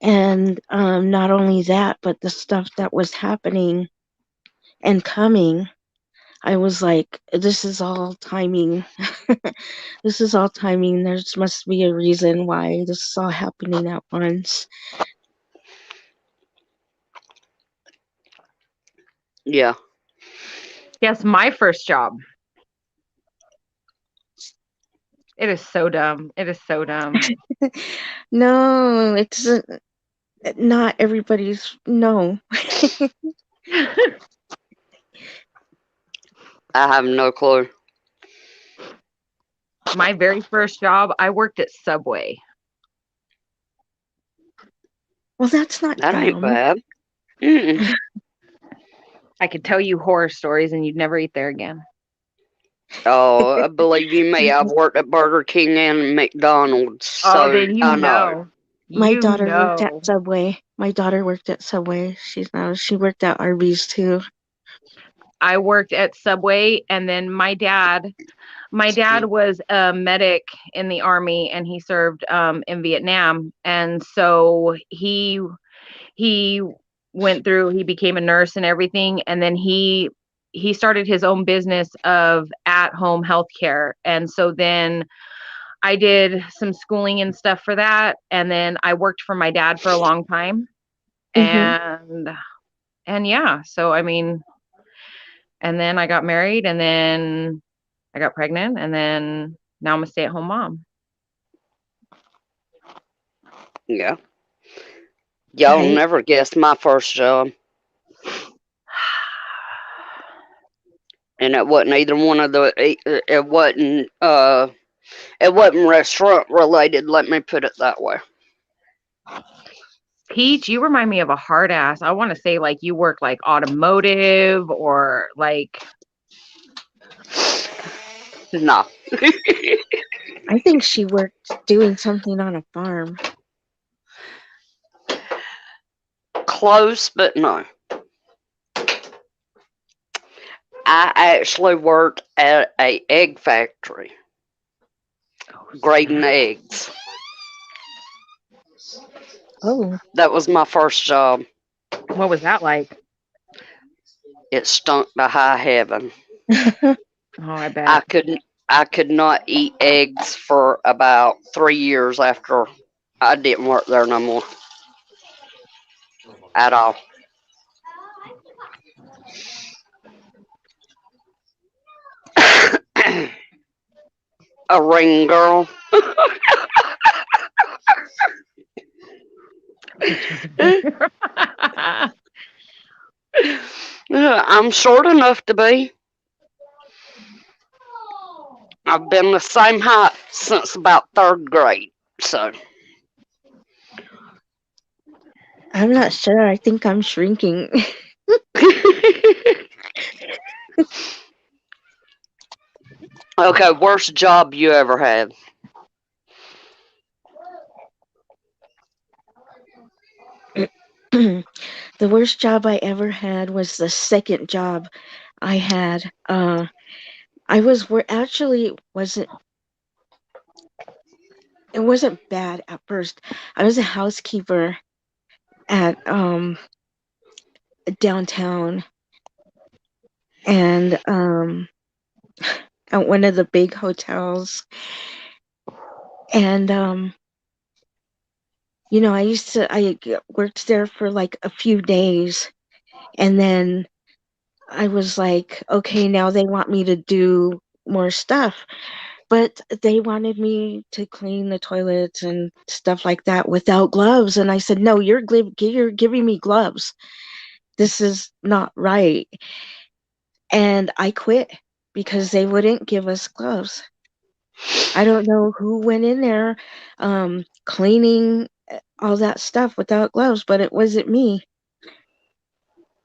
And not only that, but the stuff that was happening and coming, I was like, this is all timing. This is all timing. There must be a reason why this is all happening at once. Yeah. Yes, my first job. It is so dumb. It is so dumb. No, it's not everybody's. No. I have no clue. My very first job, I worked at Subway. Well, that's not That ain't dumb. bad. Mm-mm. I could tell you horror stories and you'd never eat there again. Oh, believe you me, I've worked at Burger King and McDonald's, so then you I know. My You daughter worked know. at Subway. My daughter worked at Subway. She worked at Arby's too. I worked at Subway, and then my dad was a medic in the Army, and he served in Vietnam, and so he went through, he became a nurse and everything, and then he started his own business of at-home healthcare. And so then I did some schooling and stuff for that, and then I worked for my dad for a long time. Mhm. And yeah, so I mean, and then I got married, and then I got pregnant, and then now I'm a stay-at-home mom. Yeah. Y'all Right. never guessed my first job. And it wasn't either one of the it wasn't restaurant related, let me put it that way. Peach, you remind me of a hard ass. I want to say like you work like automotive or like. No. I think she worked doing something on a farm. Close, but no. I actually worked at a egg factory grading eggs. Oh. That was my first job. What was that like? It stunk to high heaven. Oh, I bet. I could not eat eggs for about 3 years after I didn't work there no more. At all. A ring girl. I'm short enough to be. I've been the same height since about third grade. So I'm not sure. I think I'm shrinking. okay, worst job you ever had? The worst job I ever had was the second job I had. I was actually it wasn't bad at first. I was a housekeeper at downtown, and at one of the big hotels. And I worked there for like a few days, and then I was like, okay, now they want me to do more stuff. But they wanted me to clean the toilets and stuff like that without gloves. And I said, no, you're giving me gloves. This is not right. And I quit because they wouldn't give us gloves. I don't know who went in there cleaning all that stuff without gloves, but it wasn't me.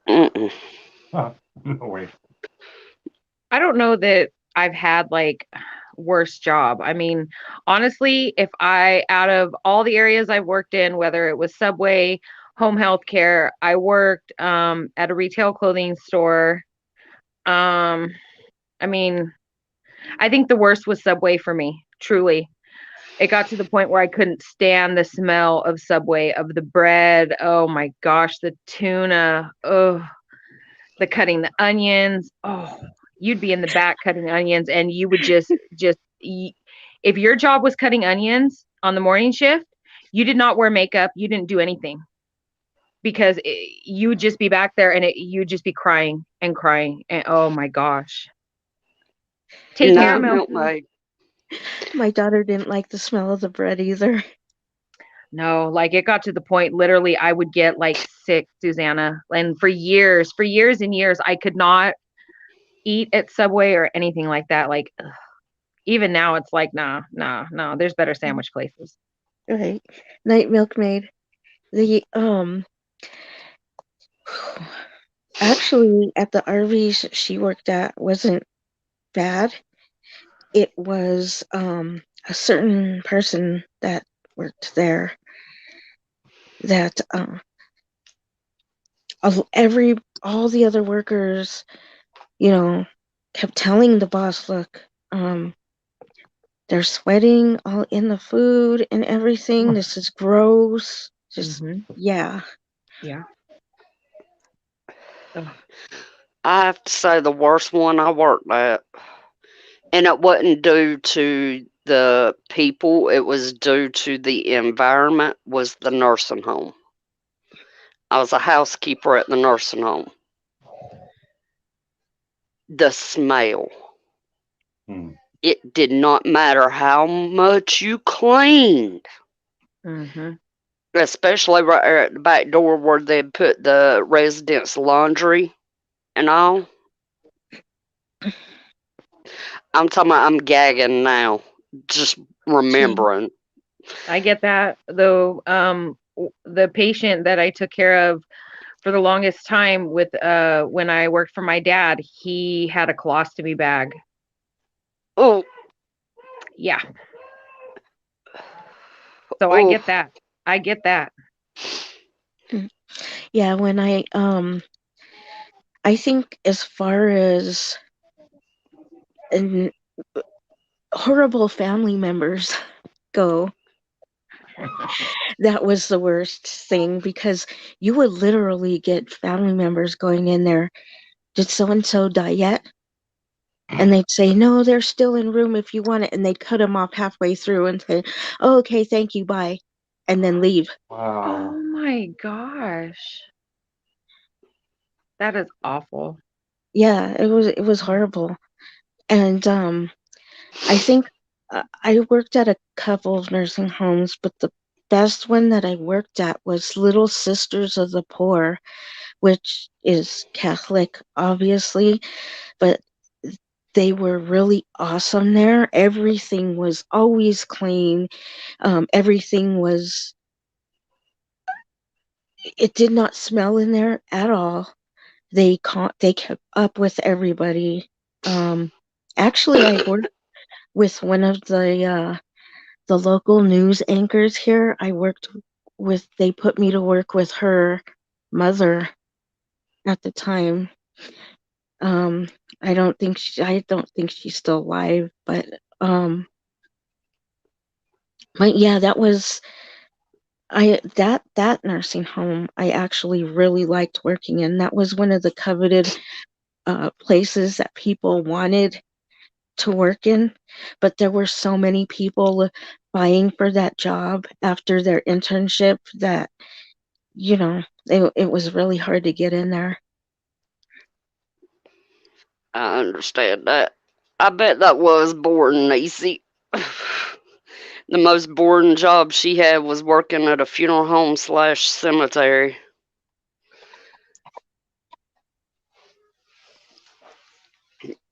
Mm-mm. Huh, no way. I don't know that I've had like worst job. I mean, honestly, if I out of all the areas I've worked in, whether it was Subway, home health care, I worked at a retail clothing store. Um, I mean, I think the worst was Subway for me, truly. It got to the point where I couldn't stand the smell of Subway, of the bread. Oh my gosh, the tuna. Oh, the cutting the onions. Oh, you'd be in the back cutting onions, and you would if your job was cutting onions on the morning shift, you did not wear makeup. You didn't do anything because you would just be back there, and you'd just be crying and crying. And oh my gosh, take care, No, Milk. milkmaid. My daughter didn't like the smell of the bread either. No, like it got to the point literally I would get like sick, Susanna. And for years and years, I could not eat at Subway or anything like that. Like ugh. Even now it's like, nah, there's better sandwich places. Right. Night milkmaid. The actually at the RVs she worked at wasn't bad. It was a certain person that worked there that all the other workers, kept telling the boss, look, they're sweating all in the food and everything. This is gross. Just yeah. Yeah. Ugh. I have to say the worst one I worked at, and it wasn't due to the people, it was due to the environment, was the nursing home. I was a housekeeper at the nursing home. The smell. Hmm. It did not matter how much you cleaned, especially right there at the back door where they put the residents' laundry and all. I'm talking about, I'm gagging now, just remembering. I get that though. The patient that I took care of for the longest time with when I worked for my dad, he had a colostomy bag. Oh, Yeah. So I get that. I get that. Yeah, when I think as far as horrible family members go, that was the worst thing because you would literally get family members going in there. Did so and so die yet? And they'd say, no, they're still in room if you want it. And they'd cut them off halfway through and say, oh, okay, thank you, bye. And then leave. Oh Wow. my gosh. That is awful. Yeah, it was horrible. And I think I worked at a couple of nursing homes, but the best one that I worked at was Little Sisters of the Poor, which is Catholic, obviously, but they were really awesome there. Everything was always clean. Everything was, it did not smell in there at all. They kept up with everybody. Actually, I worked with one of the local news anchors here. They put me to work with her mother at the time. Um, I don't think she's still alive, but yeah, that nursing home I actually really liked working in. That was one of the coveted places that people wanted to work in, but there were so many people vying for that job after their internship that, it was really hard to get in there. I understand that. I bet that was boring, Niecy. The most boring job she had was working at a funeral home / cemetery.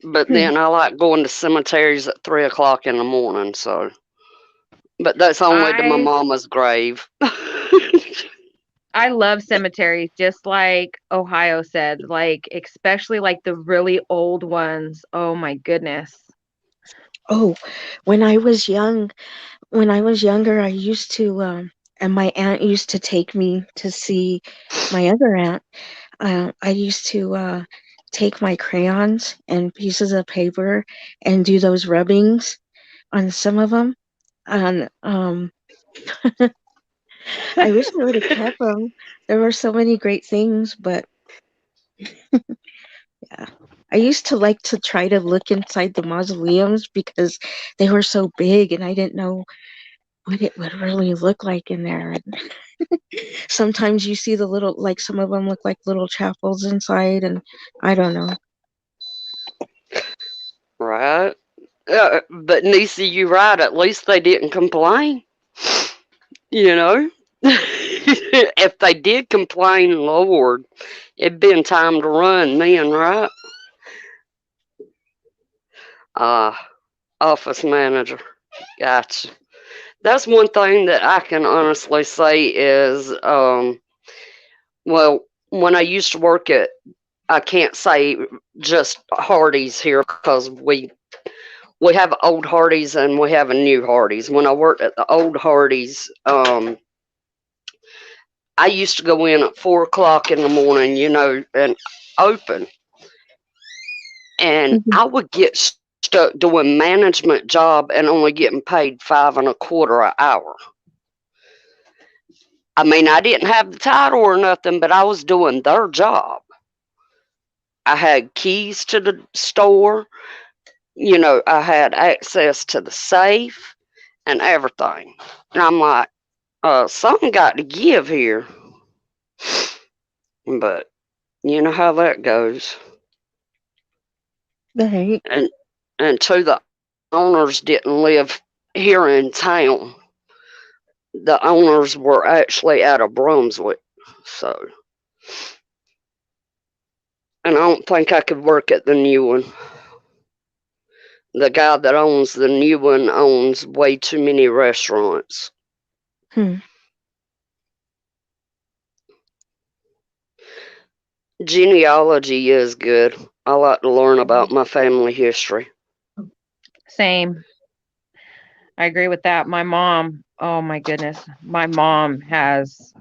But then I like going to cemeteries at 3 o'clock in the morning, so. But that's only to my I mama's grave. I love cemeteries, just like Ohio said, like especially like the really old ones. Oh my goodness. Oh, when I was younger, I used to, and my aunt used to take me to see my other aunt. I used to take my crayons and pieces of paper and do those rubbings on some of them. And I wish I would have kept them. There were so many great things, but yeah. I used to like to try to look inside the mausoleums because they were so big and I didn't know what it would really look like in there. And sometimes you see like some of them look like little chapels inside, and I don't know. Right? But Niecy, you're right. At least they didn't complain. You know? If they did complain, Lord, it'd been time to run then, right? Office manager. Gotcha. That's one thing that I can honestly say is, well, when I used to work I can't say just Hardee's here because we have old Hardee's and we have a new Hardee's. When I worked at the old Hardee's, I used to go in at 4 o'clock in the morning, and open, and Mhm. I would get stuck doing management job and only getting paid 5.25 an hour. I mean, I didn't have the title or nothing, but I was doing their job. I had keys to the store. I had access to the safe and everything. And I'm like, something got to give here. But you know how that goes. Right. And two, the owners didn't live here in town. The owners were actually out of Brunswick. So, and I don't think I could work at the new one. The guy that owns the new one owns way too many restaurants. Hmm. Genealogy is good. I like to learn about my family history. Same. I agree with that. My mom, oh my goodness. My mom has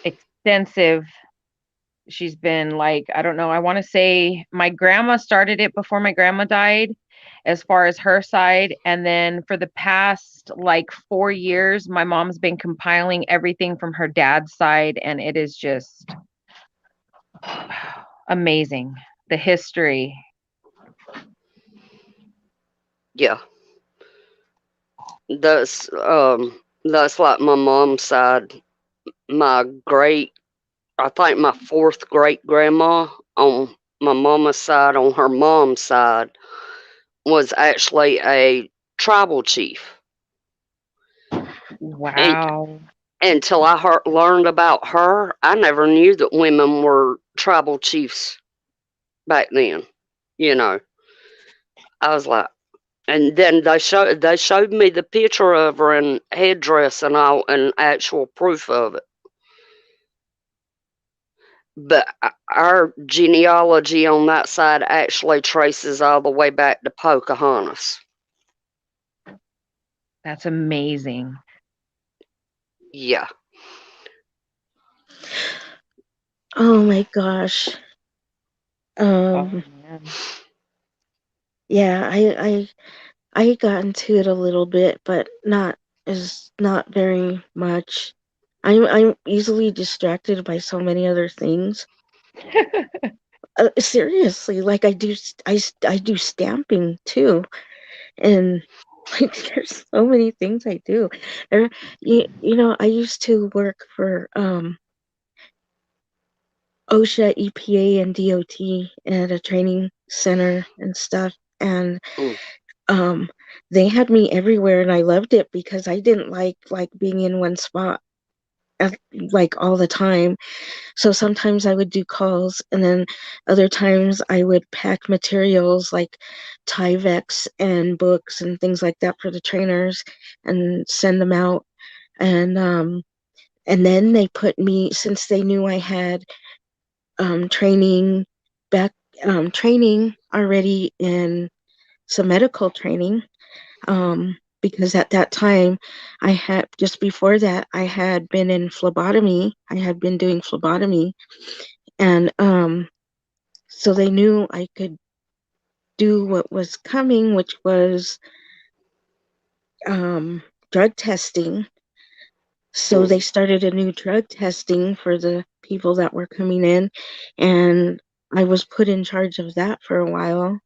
extensive, she's been like, I don't know, I want to say my grandma started it before my grandma died, as far as her side. And then for the past like 4 years, my mom's been compiling everything from her dad's side. And it is just amazing. The history. Yeah. That's like my mom's side. My I think my fourth great grandma on my mama's side, on her mom's side, was actually a tribal chief. And Wow. until learned about her, I never knew that women were tribal chiefs. back then. You know, I was like, and then they showed me the picture of her and headdress and all, and actual proof of it. But our genealogy on that side actually traces all the way back to Pocahontas. That's amazing. Yeah. Oh my gosh. Oh, man. Yeah, I got into it a little bit, but not very much. I'm easily distracted by so many other things. Seriously, like I do stamping too, and like there's so many things I do. You know, I used to work for OSHA, EPA, and DOT at a training center and stuff, and Mm. they had me everywhere, and I loved it because I didn't like being in one spot like all the time. So sometimes I would do calls, and then other times I would pack materials like Tyvek and books and things like that for the trainers and send them out. And then they put me, since they knew I had training back training already in some medical training, because at that time I had, just before that, I had been in phlebotomy. I had been doing phlebotomy, and so they knew I could do what was coming, which was drug testing. So they started a new drug testing for the people that were coming in, and I was put in charge of that for a while.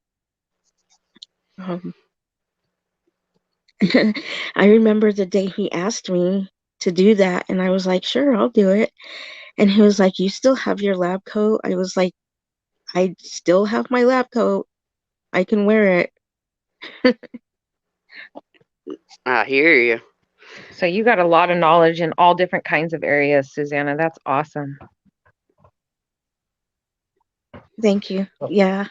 I remember the day he asked me to do that, and I was like, sure, I'll do it. And he was like, you still have your lab coat? I was like, I still have my lab coat. I can wear it. I hear you. So you got a lot of knowledge in all different kinds of areas, Susanna. That's awesome. Thank you. Yeah,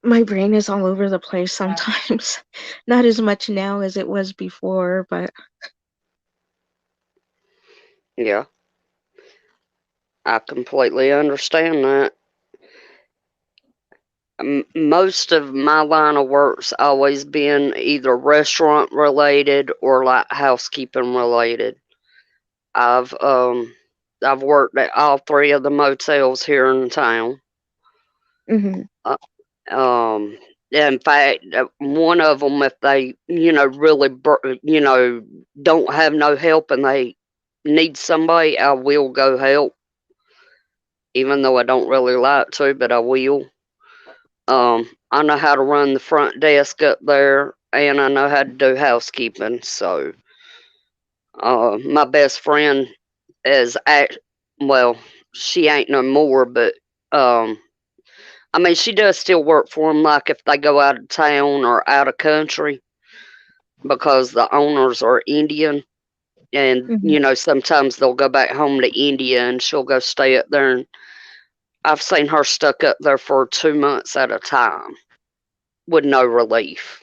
my brain is all over the place sometimes. Not as much now as it was before, but Yeah. I completely understand that. Most of my line of work's always been either restaurant related or like housekeeping related. I've worked at all three of the motels here in town. mhm. In fact, one of them, if they, really, don't have no help and they need somebody, I will go help. Even though I don't really like to, but I will. I know how to run the front desk up there, and I know how to do housekeeping. So, my best friend is well, she ain't no more, but I mean, she does still work for them, like if they go out of town or out of country, because the owners are Indian, and Mhm. sometimes they'll go back home to India, and she'll go stay up there. And I've seen her stuck up there for 2 months at a time with no relief.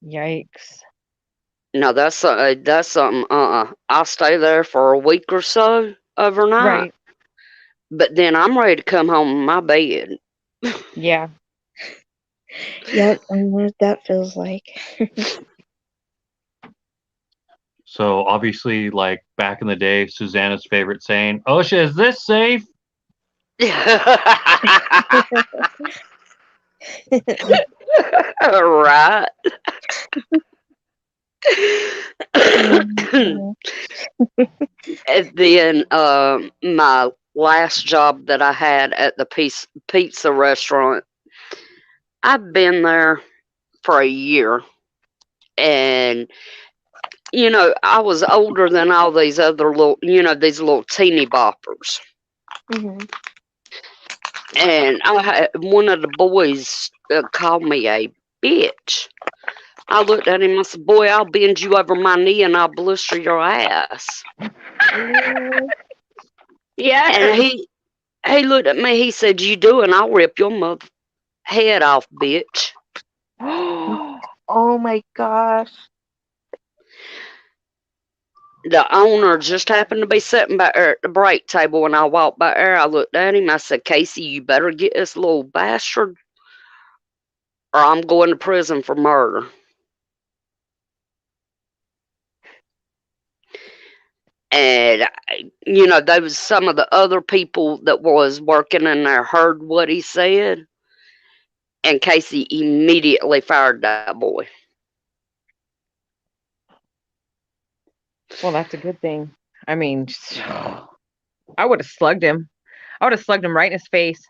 Yikes. No, that's something. I'll stay there for a week or so overnight, Right. but then I'm ready to come home in my bed. Yeah. Yep, I know what that feels like. So obviously, like back in the day, Susanna's favorite saying, "OSHA, is this safe?" Right. Mhm. And then my last job that I had at the pizza restaurant, I've been there for a year, and I was older than all these other little, these little teeny boppers. Mhm. And I had one of the boys called me a bitch. I looked at him and said, "Boy, I'll bend you over my knee and I'll blister your ass." Yeah. And He looked at me. He said, "You do, and I'll rip your mother head off, bitch." Oh my gosh. The owner just happened to be sitting back there at the break table when I walked by there. I looked at him. I said, "Casey, you better get this little bastard, or I'm going to prison for murder." And there was some of the other people that was working in there heard what he said, and Casey immediately fired that boy. Well, that's a good thing. I mean, I would have slugged him. I would have slugged him right in his face.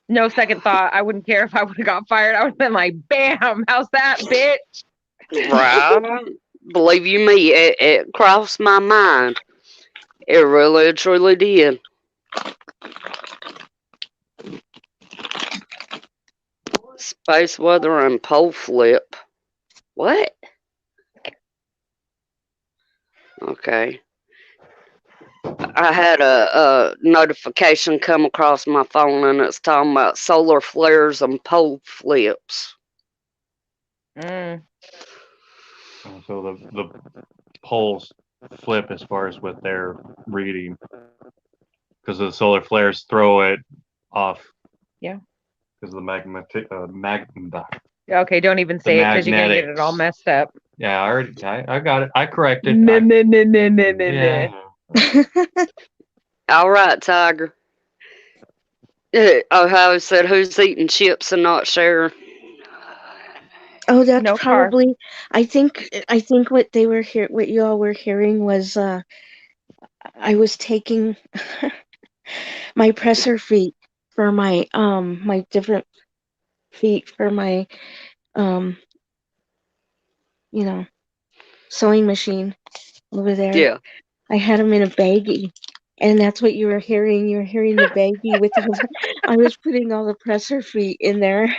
No second thought. I wouldn't care if I would have got fired. I would have been like, bam, how's that, bitch? Right? Believe you me, it crossed my mind. It really, truly did. Space weather and pole flip. What? Okay. I had a notification come across my phone, and it's talking about solar flares and pole flips. Mm. So the poles flip as far as what they're reading because the solar flares throw it off. Yeah. Because of the Okay, don't even say it because you're gonna get it all messed up. Yeah, I got it. I corrected. Yeah. All right, Tiger. Ohio said, "Who's eating chips and not sharing?" Oh, that's No probably. I think what they were here, what you all were hearing was I was taking my presser feet for my different feet for my um sewing machine over there. Yeah. I had them in a baggie, and that's what you were hearing. You were hearing the baggie with I was putting all the presser feet in there.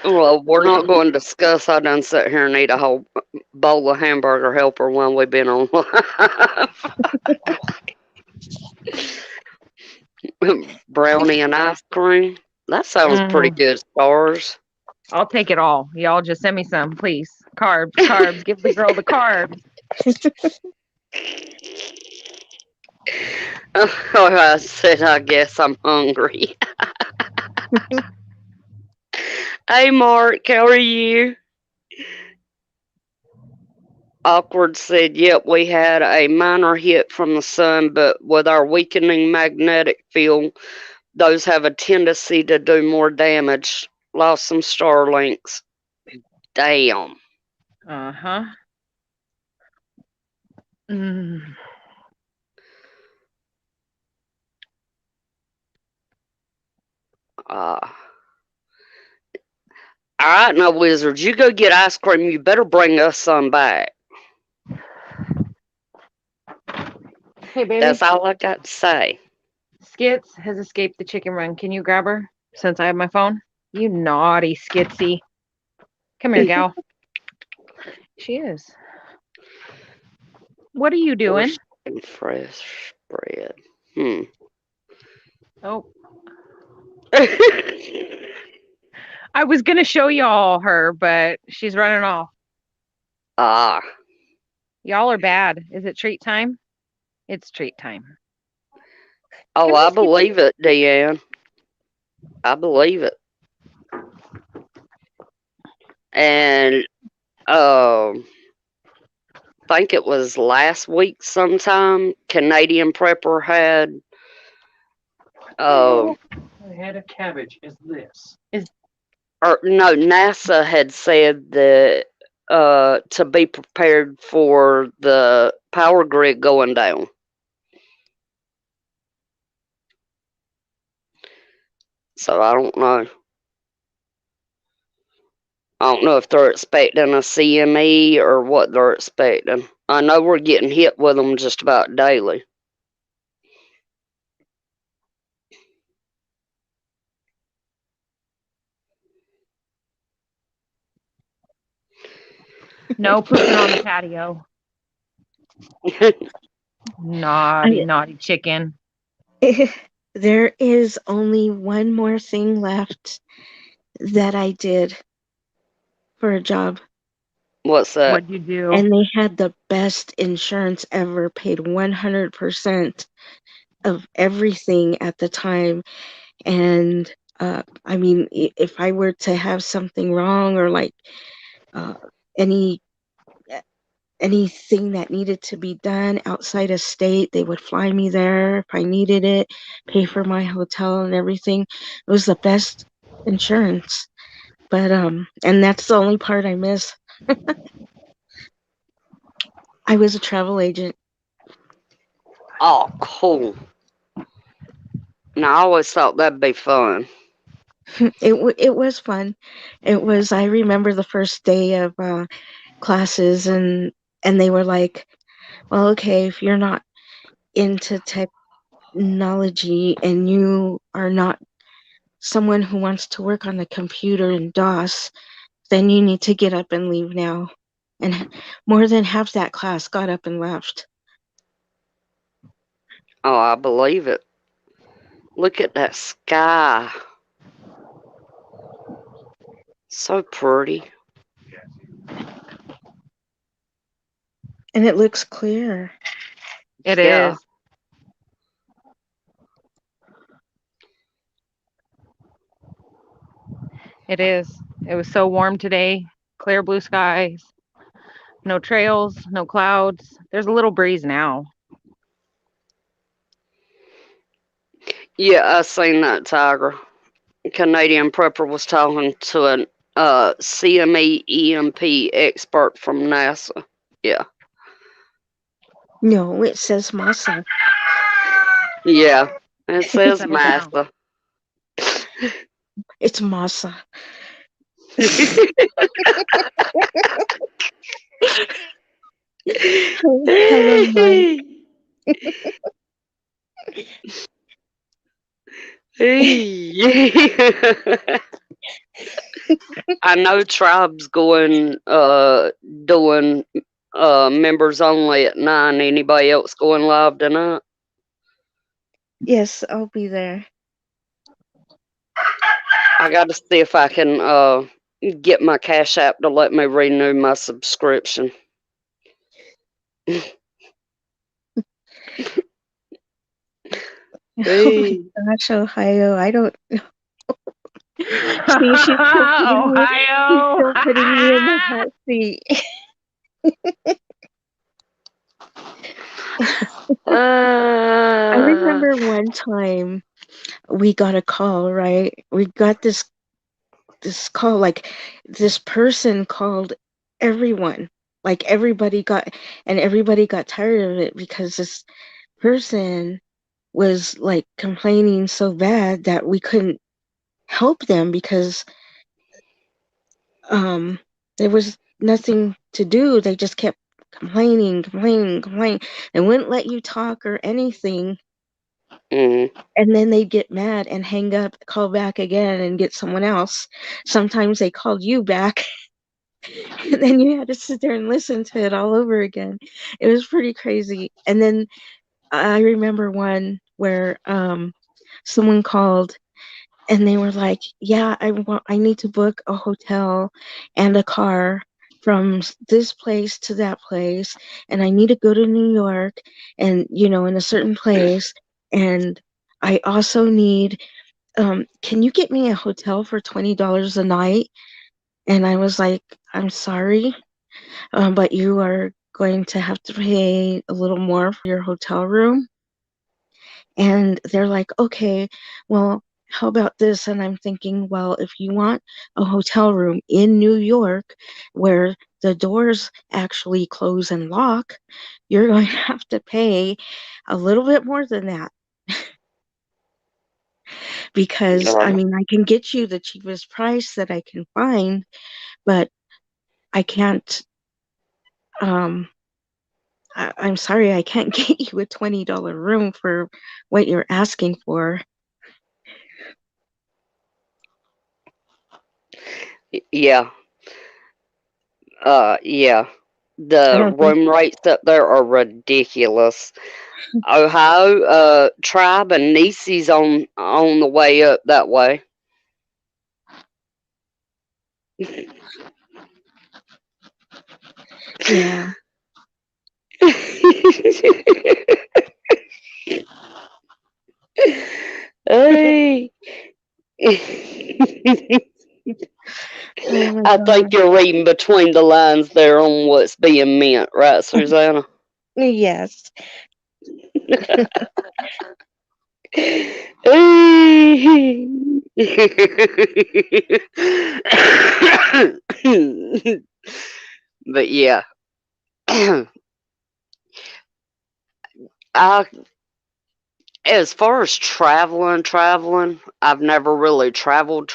Well, we're not going to discuss. I done sit here and eat a whole bowl of hamburger helper when we've been on live. Brownie and ice cream. That sounds pretty good, Stars. I'll take it all. Y'all just send me some, please. Carbs. Give the girl the carbs. Oh, I said, I guess I'm hungry. Hey, Mark, how are you? Awkward said, "Yep, we had a minor hit from the sun, but with our weakening magnetic field, those have a tendency to do more damage. Lost some Starlinks." Damn. Uh-huh. Mm. All right, now, Wizards, you go get ice cream. You better bring us some back. Hey, baby. That's all I got to say. Skits has escaped the chicken run. Can you grab her since I have my phone? You naughty Skitsy. Come here, gal. She is. What are you doing? And fresh bread. Oh. I was going to show y'all her, but she's running off. Y'all are bad. Is it treat time? It's treat time. Oh, I believe it, Deanne. I believe it. And I think it was last week sometime, Canadian Prepper had A head of cabbage is this. or no, NASA had said that to be prepared for the power grid going down. So I don't know. I don't know if they're expecting a CME or what they're expecting. I know we're getting hit with them just about daily. No pooping on the patio. Naughty chicken. There is only one more thing left that I did for a job, What's that? What'd you do? and they had the best insurance ever, paid 100% of everything at the time. And I mean, if I were to have something wrong or like uh, any anything that needed to be done outside of state, they would fly me there if I needed it, pay for my hotel and everything. It was the best insurance. But and that's the only part I miss. I was a travel agent. Oh, cool. Now, I always thought that'd be fun. It was fun. It was. I remember the first day of classes, and they were like, "Well, okay, if you're not into technology and you are not someone who wants to work on the computer in DOS, then you need to get up and leave now." And more than half that class got up and left. Oh, I believe it. Look at that sky. So pretty. And it looks clear. It Yeah. is. It is. It was so warm today. Clear blue skies. No trails, no clouds. There's a little breeze now. Yeah, I seen that, Tiger. Canadian Prepper was talking to an CME EMP expert from NASA. Yeah. No, it says Masa. Yeah. It says Settle down. NASA. It's Masa. Hello, Mike. I know Tribe's going doing members only at 9. Anybody else going live tonight? Yes, I'll be there. I gotta see if I can get my Cash App to let me renew my subscription. Oh Hey. my gosh, Ohio, I don't know. See, she's still Ohio. putting me in the hot seat. I remember one time we got a call, right? We got this call, like this person called everyone. Like everybody got tired of it because this person was like complaining so bad that we couldn't help them because there was nothing to do. They just kept complaining, and wouldn't let you talk or anything. Mm-hmm. And then they'd get mad and hang up, call back again and get someone else. Sometimes they called you back and then you had to sit there and listen to it all over again. It was pretty crazy. And then I remember one where someone called and they were like, "Yeah, I need to book a hotel and a car from this place to that place, and I need to go to New York and in a certain place, and I also need can you get me a hotel for $20 a night?" And I was like, "I'm sorry, but you are going to have to pay a little more for your hotel room." And they're like, "Okay, well, how about this?" And I'm thinking, well, if you want a hotel room in New York where the doors actually close and lock, you're going to have to pay a little bit more than that. Because, I mean, I can get you the cheapest price that I can find, but I can't, I'm sorry, I can't get you a $20 room for what you're asking for. Yeah. Yeah. The don't think room rates up there are ridiculous. Ohio, Tribe and Niecy's on the way up that way. yeah. Hey. Oh my I think god. you're reading between the lines there on what's being meant, right, Susanna? Yes. But yeah, I as far as traveling, I've never really traveled.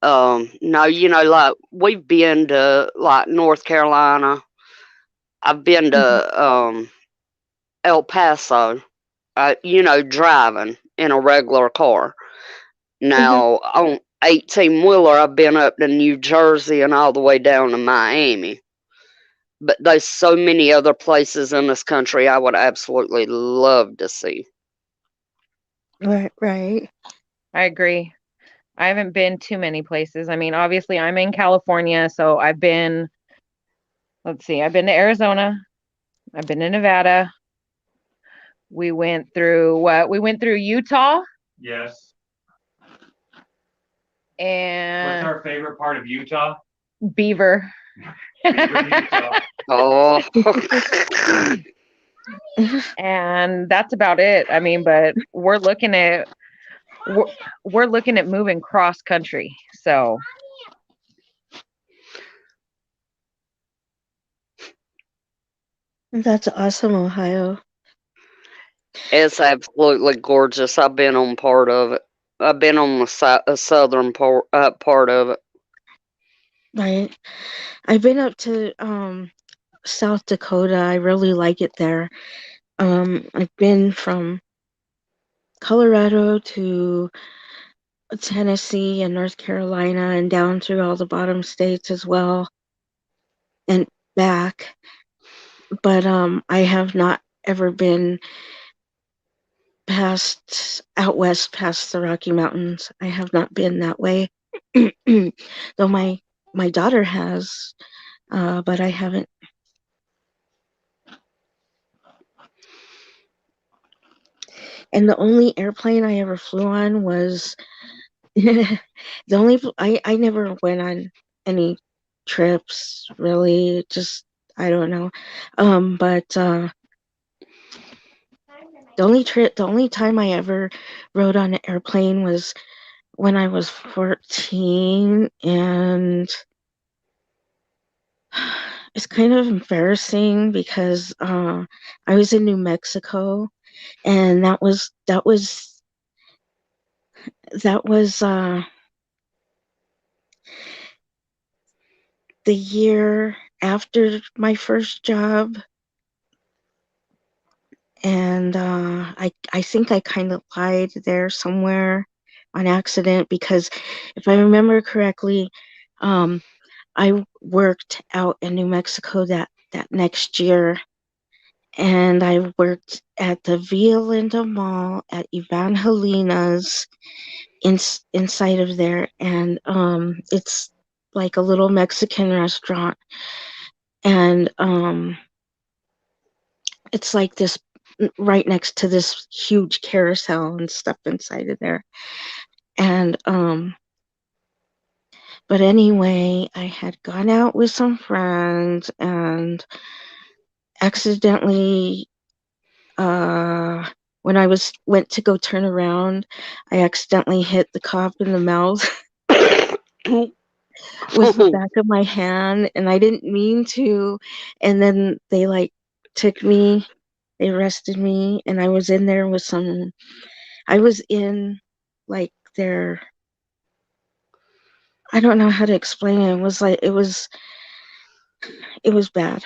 No, like we've been to like North Carolina. I've been Mhm. to El Paso. Driving in a regular car. Mhm. Now on 18-wheeler, I've been up to New Jersey and all the way down to Miami. But there's so many other places in this country I would absolutely love to see. Right, right. I agree. I haven't been too many places. I mean, obviously, I'm in California, so I've been, let's see, I've been to Arizona, I've been to Nevada. We went through what? We went through Utah Yes. What's and our favorite part of Utah? Beaver. Beaver, Utah. Oh, And that's about it. I mean, but we're looking at moving cross country. So That's awesome, Ohio. it's absolutely gorgeous. I've been on part of it. I've been on the southern part of it. Right. I've been up to South Dakota. I really like it there. I've been from Colorado to Tennessee and North Carolina and down through all the bottom states as well and back. But I have not ever been past out west past the Rocky Mountains. I have not been that way. Though my daughter has, but I haven't. And the only airplane I ever flew on was the only I never went on any trips really. Just I don't know. But the only time I ever rode on an airplane was when I was 14, and it's kind of embarrassing because I was in New Mexico, and that was the year after my first job, and I think I kind of lied there somewhere on accident because if I remember correctly, um, I worked out in New Mexico that next year, and I worked at the Via Linda Mall at Evangelina's inside of there, and it's like a little Mexican restaurant, and it's like this right next to this huge carousel and stuff inside of there, and but anyway, I had gone out with some friends and accidentally when I went to go turn around, I accidentally hit the cop in the mouth with the back of my hand, and I didn't mean to. And then they they arrested me, and I was in there with I was in like their, I don't know how to explain it. It was like, it was bad.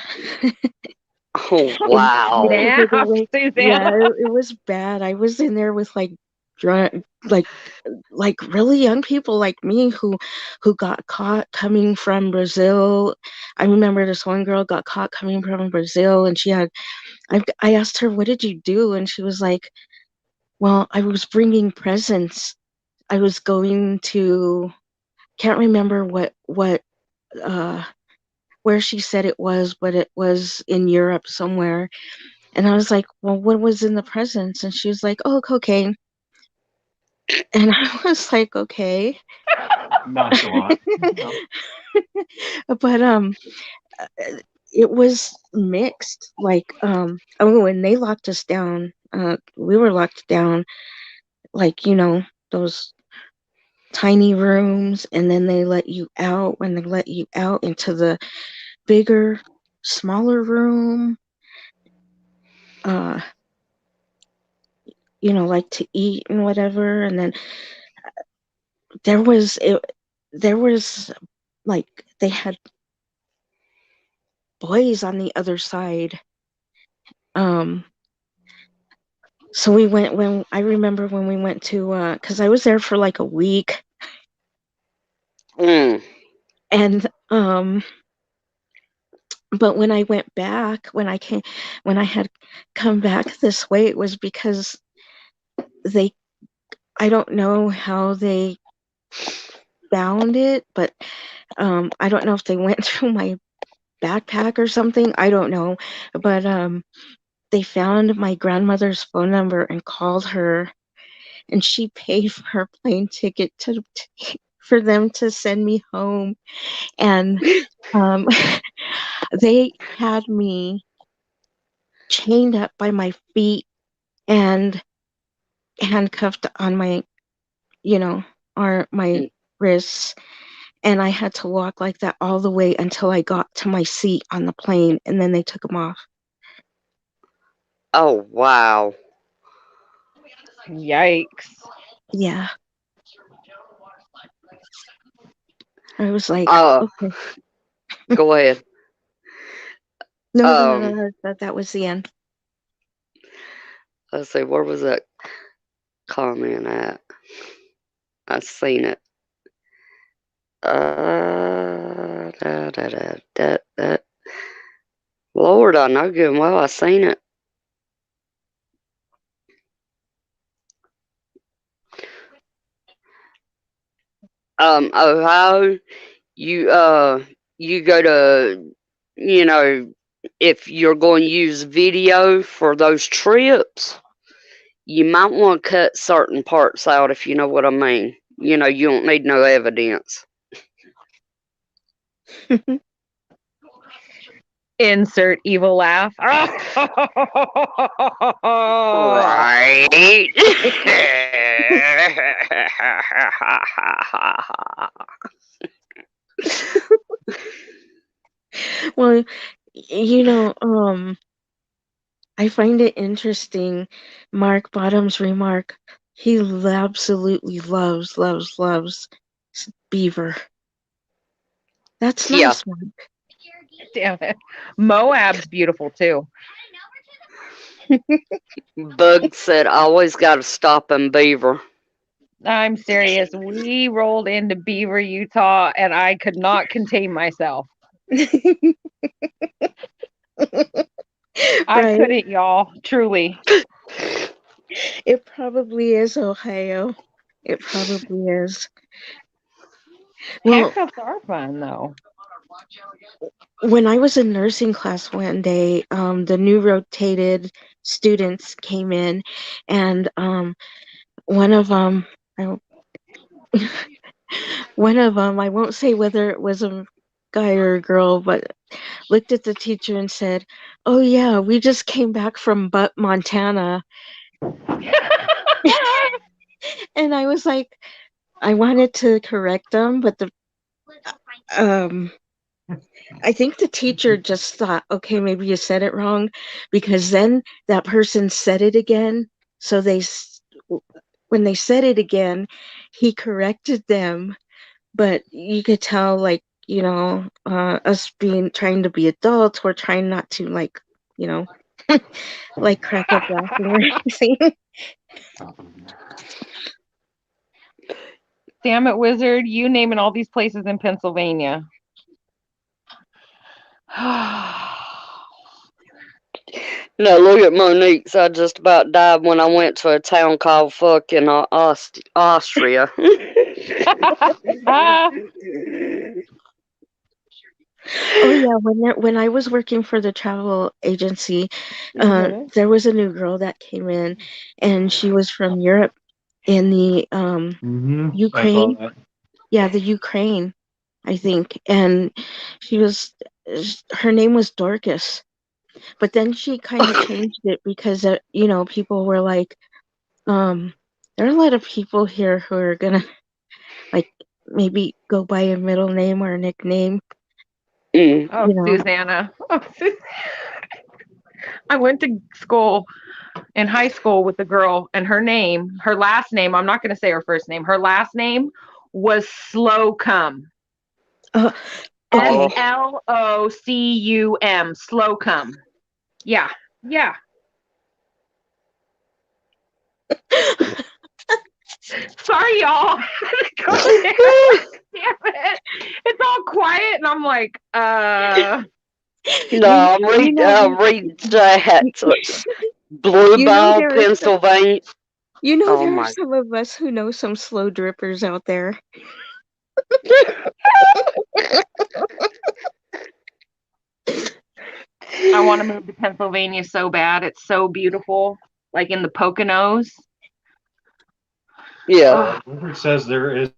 Oh, wow. The damn, way, yeah, Susanna. it was bad. I was in there with like like really young people like me who got caught coming from Brazil. I remember this one girl got caught coming from Brazil, and I asked her, what did you do? And she was like, well, I was bringing presents. I was going to, can't remember uh where she said it was, but it was in Europe somewhere. And I was like, well, what was in the presents? And she was like, oh, cocaine. And I was like, okay. Not a lot. But it was mixed. Like when they locked us down, we were locked down, like, those tiny rooms, and then they let you out when they let you out into the bigger, smaller room, like to eat and whatever. And then there was like they had boys on the other side. So we went when I remember when we went to because I was there for like a week, Mm. and but when I went back, when I had come back this way, it was because I don't know how they found it, but I don't know if they went through my backpack or something. I don't know, but they found my grandmother's phone number and called her, and she paid for her plane ticket for them to send me home. And they had me chained up by my feet and handcuffed on my, my wrists. And I had to walk like that all the way until I got to my seat on the plane, and then they took them off. Oh, wow. Yikes. Yeah. I was like, Oh, okay. go ahead. No, that was the end. Let's see, where was that comment at? I seen it. Lord, I know good and well I seen it. Ohio, you go to, if you're going to use video for those trips, you might want to cut certain parts out, if you know what I mean. You don't need no evidence. Insert evil laugh. Right. Well, I find it interesting, Mark Bottom's remark. He absolutely loves beaver. That's Yeah. nice, Mark. Damn it. Moab's beautiful too. Bug said, always got to stop in Beaver. I'm serious. We rolled into Beaver, Utah, and I could not contain myself. I couldn't, y'all. Truly. It probably is Ohio. It probably is. Well, Handcuffs are fun, though. when I was in nursing class one day, the new rotated students came in, and one of them, I won't say whether it was a guy or a girl, but looked at the teacher and said, "Oh yeah, we just came back from Butte, Montana." And I was like, I wanted to correct them, but I think the teacher just thought, okay, maybe you said it wrong, because then that person said it again. So when they said it again, he corrected them, but you could tell, like, us trying to be adults, we're trying not to, like, like crack up laughing or anything. Damn it, Wizard. You naming all these places in Pennsylvania. No, look at Monique's. I just about died when I went to a town called fucking Austria. Oh yeah, when I was working for the travel agency, there was a new girl that came in, and she was from Europe, in the Mm-hmm. Ukraine. Yeah, the Ukraine, I think, and her name was Dorcas, but then she kind of changed it because people were like, there are a lot of people here who are gonna like maybe go by a middle name or a nickname. Oh, Susanna. Oh, I went to school in high school with a girl, and her last name, I'm not going to say her first name, her last name was Slocum. Okay. Slocum. Slocum. Yeah. Yeah. Sorry, y'all. Damn it. It's all quiet, and I'm like, No, I'm reading that. Blue Ball, Pennsylvania. There are some of us who know some slow drippers out there. I want to move to Pennsylvania so bad. It's so beautiful, like in the Poconos. Yeah. It says there is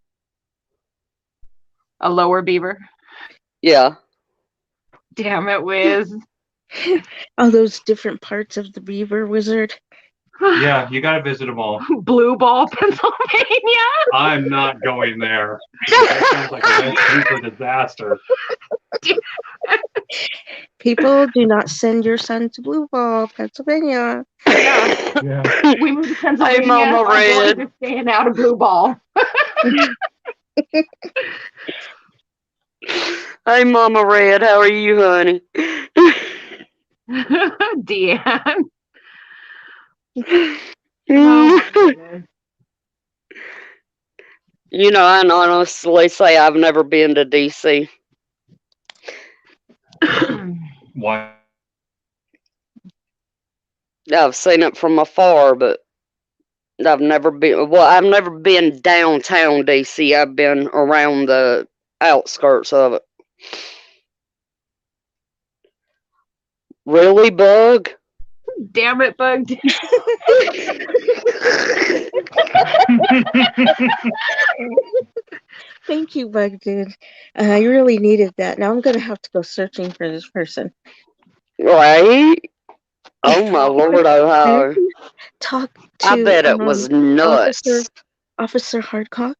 a lower beaver. Yeah. Damn it, Wiz. All those different parts of the beaver, Wizard. Yeah, you got to visit them all. Blue Ball, Pennsylvania. I'm not going there. That sounds like a super disaster. People, do not send your son to Blue Ball, Pennsylvania. Yeah. We moved to Pennsylvania. Hey, Mama Red. Just staying out of Blue Ball. Hey, Mama Red, how are you, honey? Deanne. I can honestly say I've never been to DC. Why? I've seen it from afar, but I've never been. Well, I've never been downtown DC. I've been around the outskirts of it. Really, Bug? Damn it, Bug. Thank you, Bug Dude. I really needed that. Now I'm going to have to go searching for this person. Right? Oh, my Lord, Ohio. Talk to, I bet it was nuts. Officer Hardcock.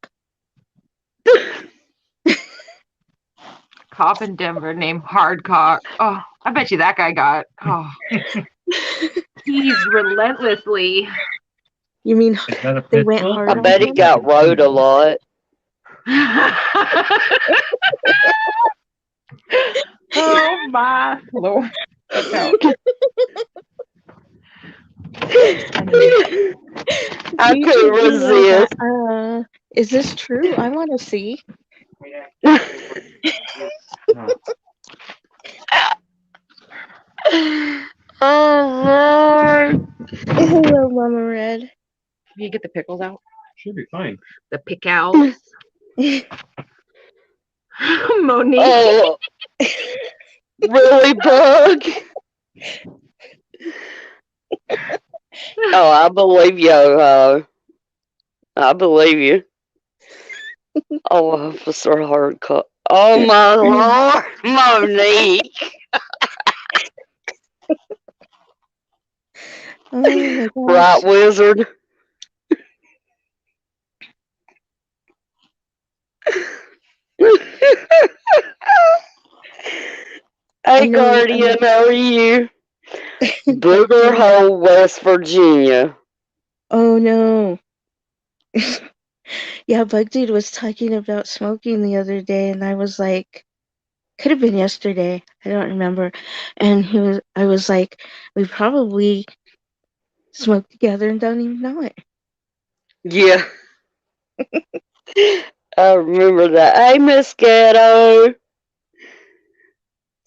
Cop in Denver named Hardcock. Oh, I bet you that guy got. Oh. He's relentlessly. You mean they went hard? I bet he got rode a lot. Oh my Lord. Okay. I couldn't resist. Is this true? I want to see. Oh, Lord. Hello, Mama Red. Can you get the pickles out? Should be fine. The pickles. Monique. Oh, really, Bug? Oh, I believe you. I believe you. Oh, Officer Hardcock. Oh, my Lord, Monique. Oh my gosh. Right, Wizard? Hey, Guardian, how are you? Booger Hole, West Virginia. Oh, no. Yeah, Bug Dude was talking about smoking the other day, and I was like, could have been yesterday. I don't remember. And I was like, we probably smoke together and don't even know it. Yeah. I remember that. Hey, Miss Ghetto.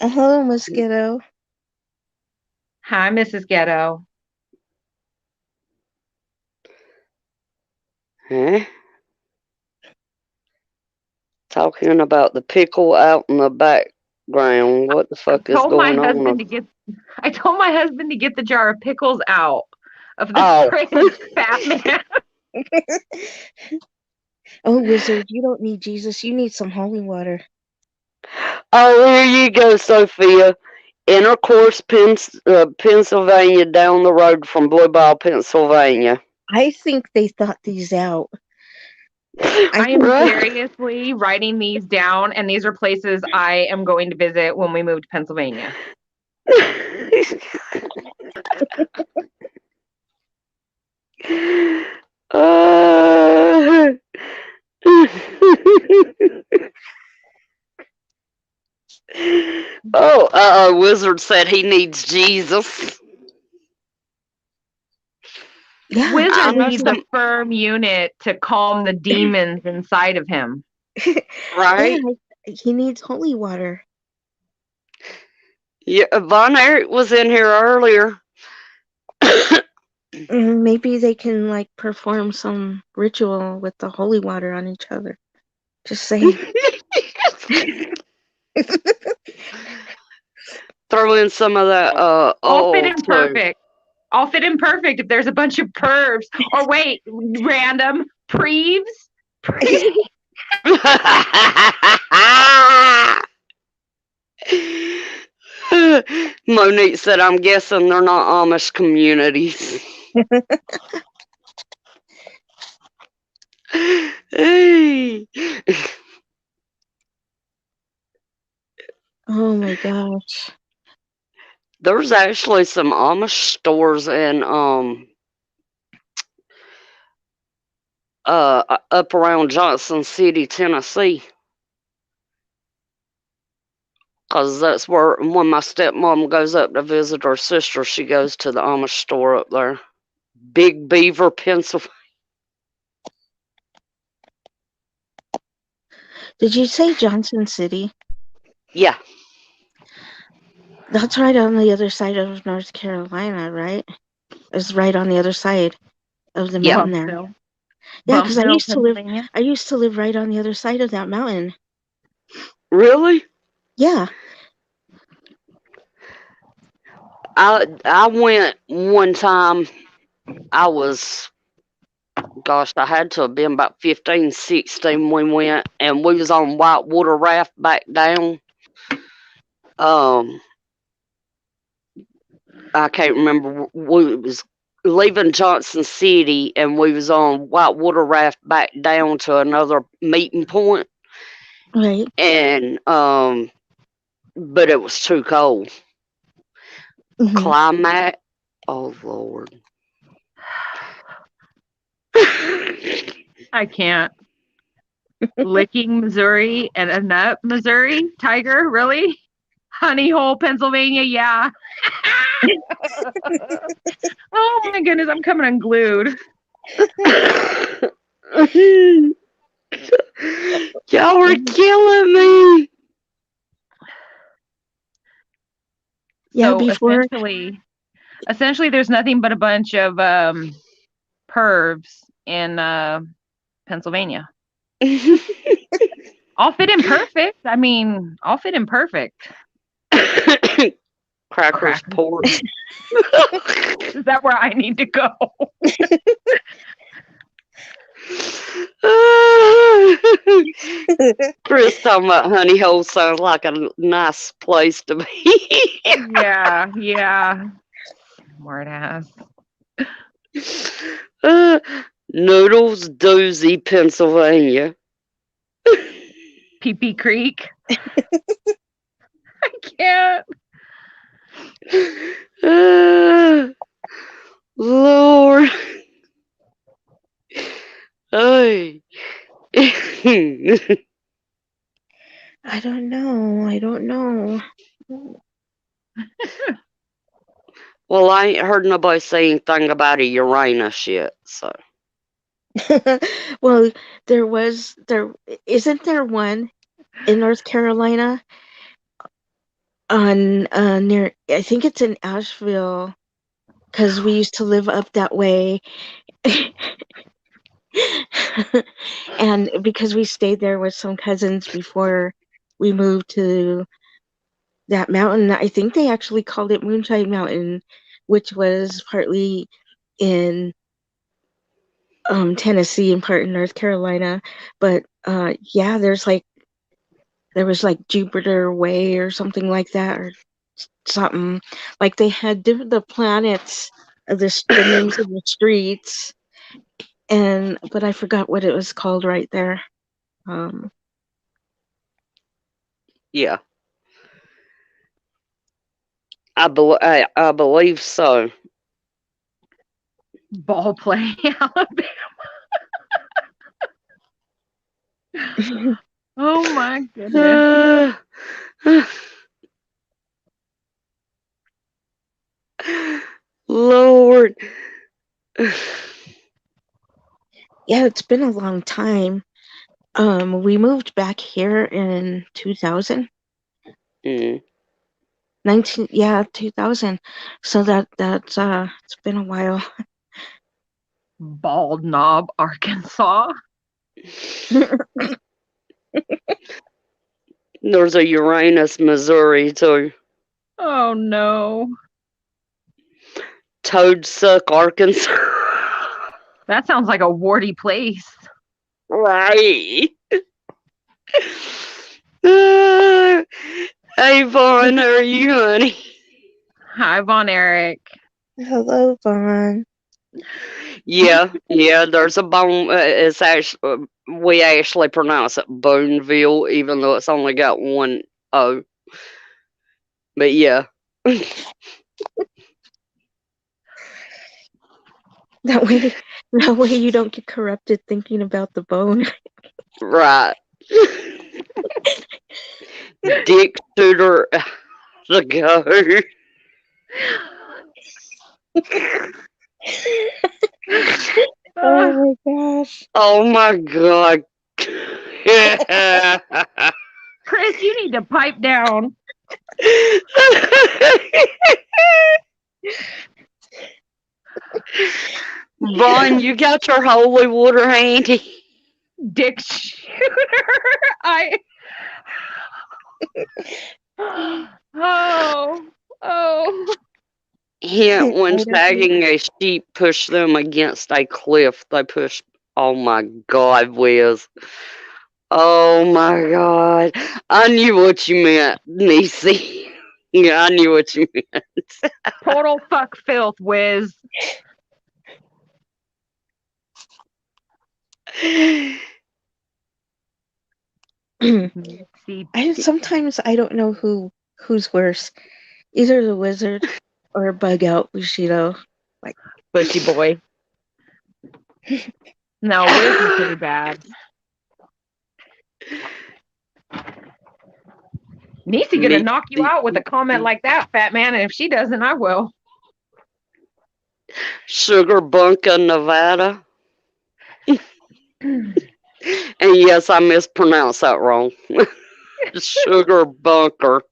Hello, Mosquito. Hi, Mrs. Ghetto. Huh? Talking about the pickle out in the background. What the fuck is Told my going on? husband to get. I told my husband to get the jar of pickles out of the Oh. fridge, fat man. Oh, Wizard, you don't need Jesus. You need some holy water. Oh, here you go, Sophia. Intercourse, Pennsylvania, down the road from Blue Ball, Pennsylvania. I think they thought these out. I am Right. seriously writing these down, and these are places I am going to visit when we move to Pennsylvania. Uh, oh, Wizard said he needs Jesus. Yeah, Wizard I'm needs a some- firm unit to calm the demons inside of him. Right? yeah, he needs holy water. Yeah, Von Erich was in here earlier. Maybe they can like perform some ritual with the holy water on each other. Just saying. Throw in some of that All fit old and perfect. All fit and perfect if there's a bunch of pervs. Or wait, random preves. Monique said, I'm guessing they're not Amish communities. Hey. Oh my gosh. There's actually some Amish stores in up around Johnson City, Tennessee. Cause that's where when my stepmom goes up to visit her sister, she goes to the Amish store up there. Big Beaver, Pennsylvania. Did you say Johnson City? Yeah. That's right on the other side of North Carolina, right? It's right on the other side of the Yeah. mountain there. Bumpville. Yeah, because I Bumpville, used to live right on the other side of that mountain. Really? Yeah. I went one time. I was, gosh, I had to have been about 15, 16 when we went, and we was on whitewater raft back down. I can't remember. We was leaving Johnson City, and we was on whitewater raft back down to another meeting point, Right. and but it was too cold. Mhm. Climate, oh Lord. I can't. Licking, Missouri, and a nut, Missouri. Tiger, really? Honey Hole, Pennsylvania, yeah. Oh my goodness, I'm coming unglued. Y'all were killing me. Yeah, So before essentially, there's nothing but a bunch of pervs in Pennsylvania. All fit in perfect. I mean, all fit in perfect. Crackers port. Is that where I need to go? Chris talking about Honey Hole sounds like a nice place to be. Yeah. Smart ass. Noodles Doozy, Pennsylvania. Pee Creek. I can't. Lord. Hey. I don't know. Well, I ain't heard nobody say anything about a Uranus yet, so. Well, there isn't there one in North Carolina on near, I think it's in Asheville, because we used to live up that way. And because we stayed there with some cousins before we moved to that mountain, I think they actually called it Moonshine Mountain, which was partly in Tennessee and part in North Carolina. But yeah, there was like Jupiter Way or something like that, or something. Like they had the planets, the names of the streets, but I forgot what it was called right there. Yeah. I believe so. Ball play, Alabama. Oh my goodness. Lord. Yeah, it's been a long time. We moved back here in 2000. Mm. 2000. So that's it's been a while. Bald Knob, Arkansas. There's a Uranus, Missouri, too. Oh no. Toadsuck, Arkansas. That sounds like a warty place. Right. Hey, Vaughn, how are you, honey? Hi, Von Eric. Hello, Vaughn. Yeah, there's a bone. It's actually, we actually pronounce it Boneville, even though it's only got one O. But yeah. That way you don't get corrupted thinking about the bone. Right. Dick Shooter the go. Oh my gosh. Oh my god. Chris, you need to pipe down. Vaughn, you got your holy water handy. Dick shooter. Oh. Hint, when tagging a sheep, push them against a cliff. They push. Oh my god, Wiz. Oh my god. I knew what you meant, Niecy. Yeah, I knew what you meant. Total fuck filth, Wiz. Sometimes I don't know who's worse. Either the wizard or Bug Out Bushido. Like Bushy boy. No, Wiz is pretty bad. Niecy gonna knock you out with a comment like that, fat man, and if she doesn't, I will. Sugar Bunker, Nevada. And yes, I mispronounced that wrong. Sugar Bunker.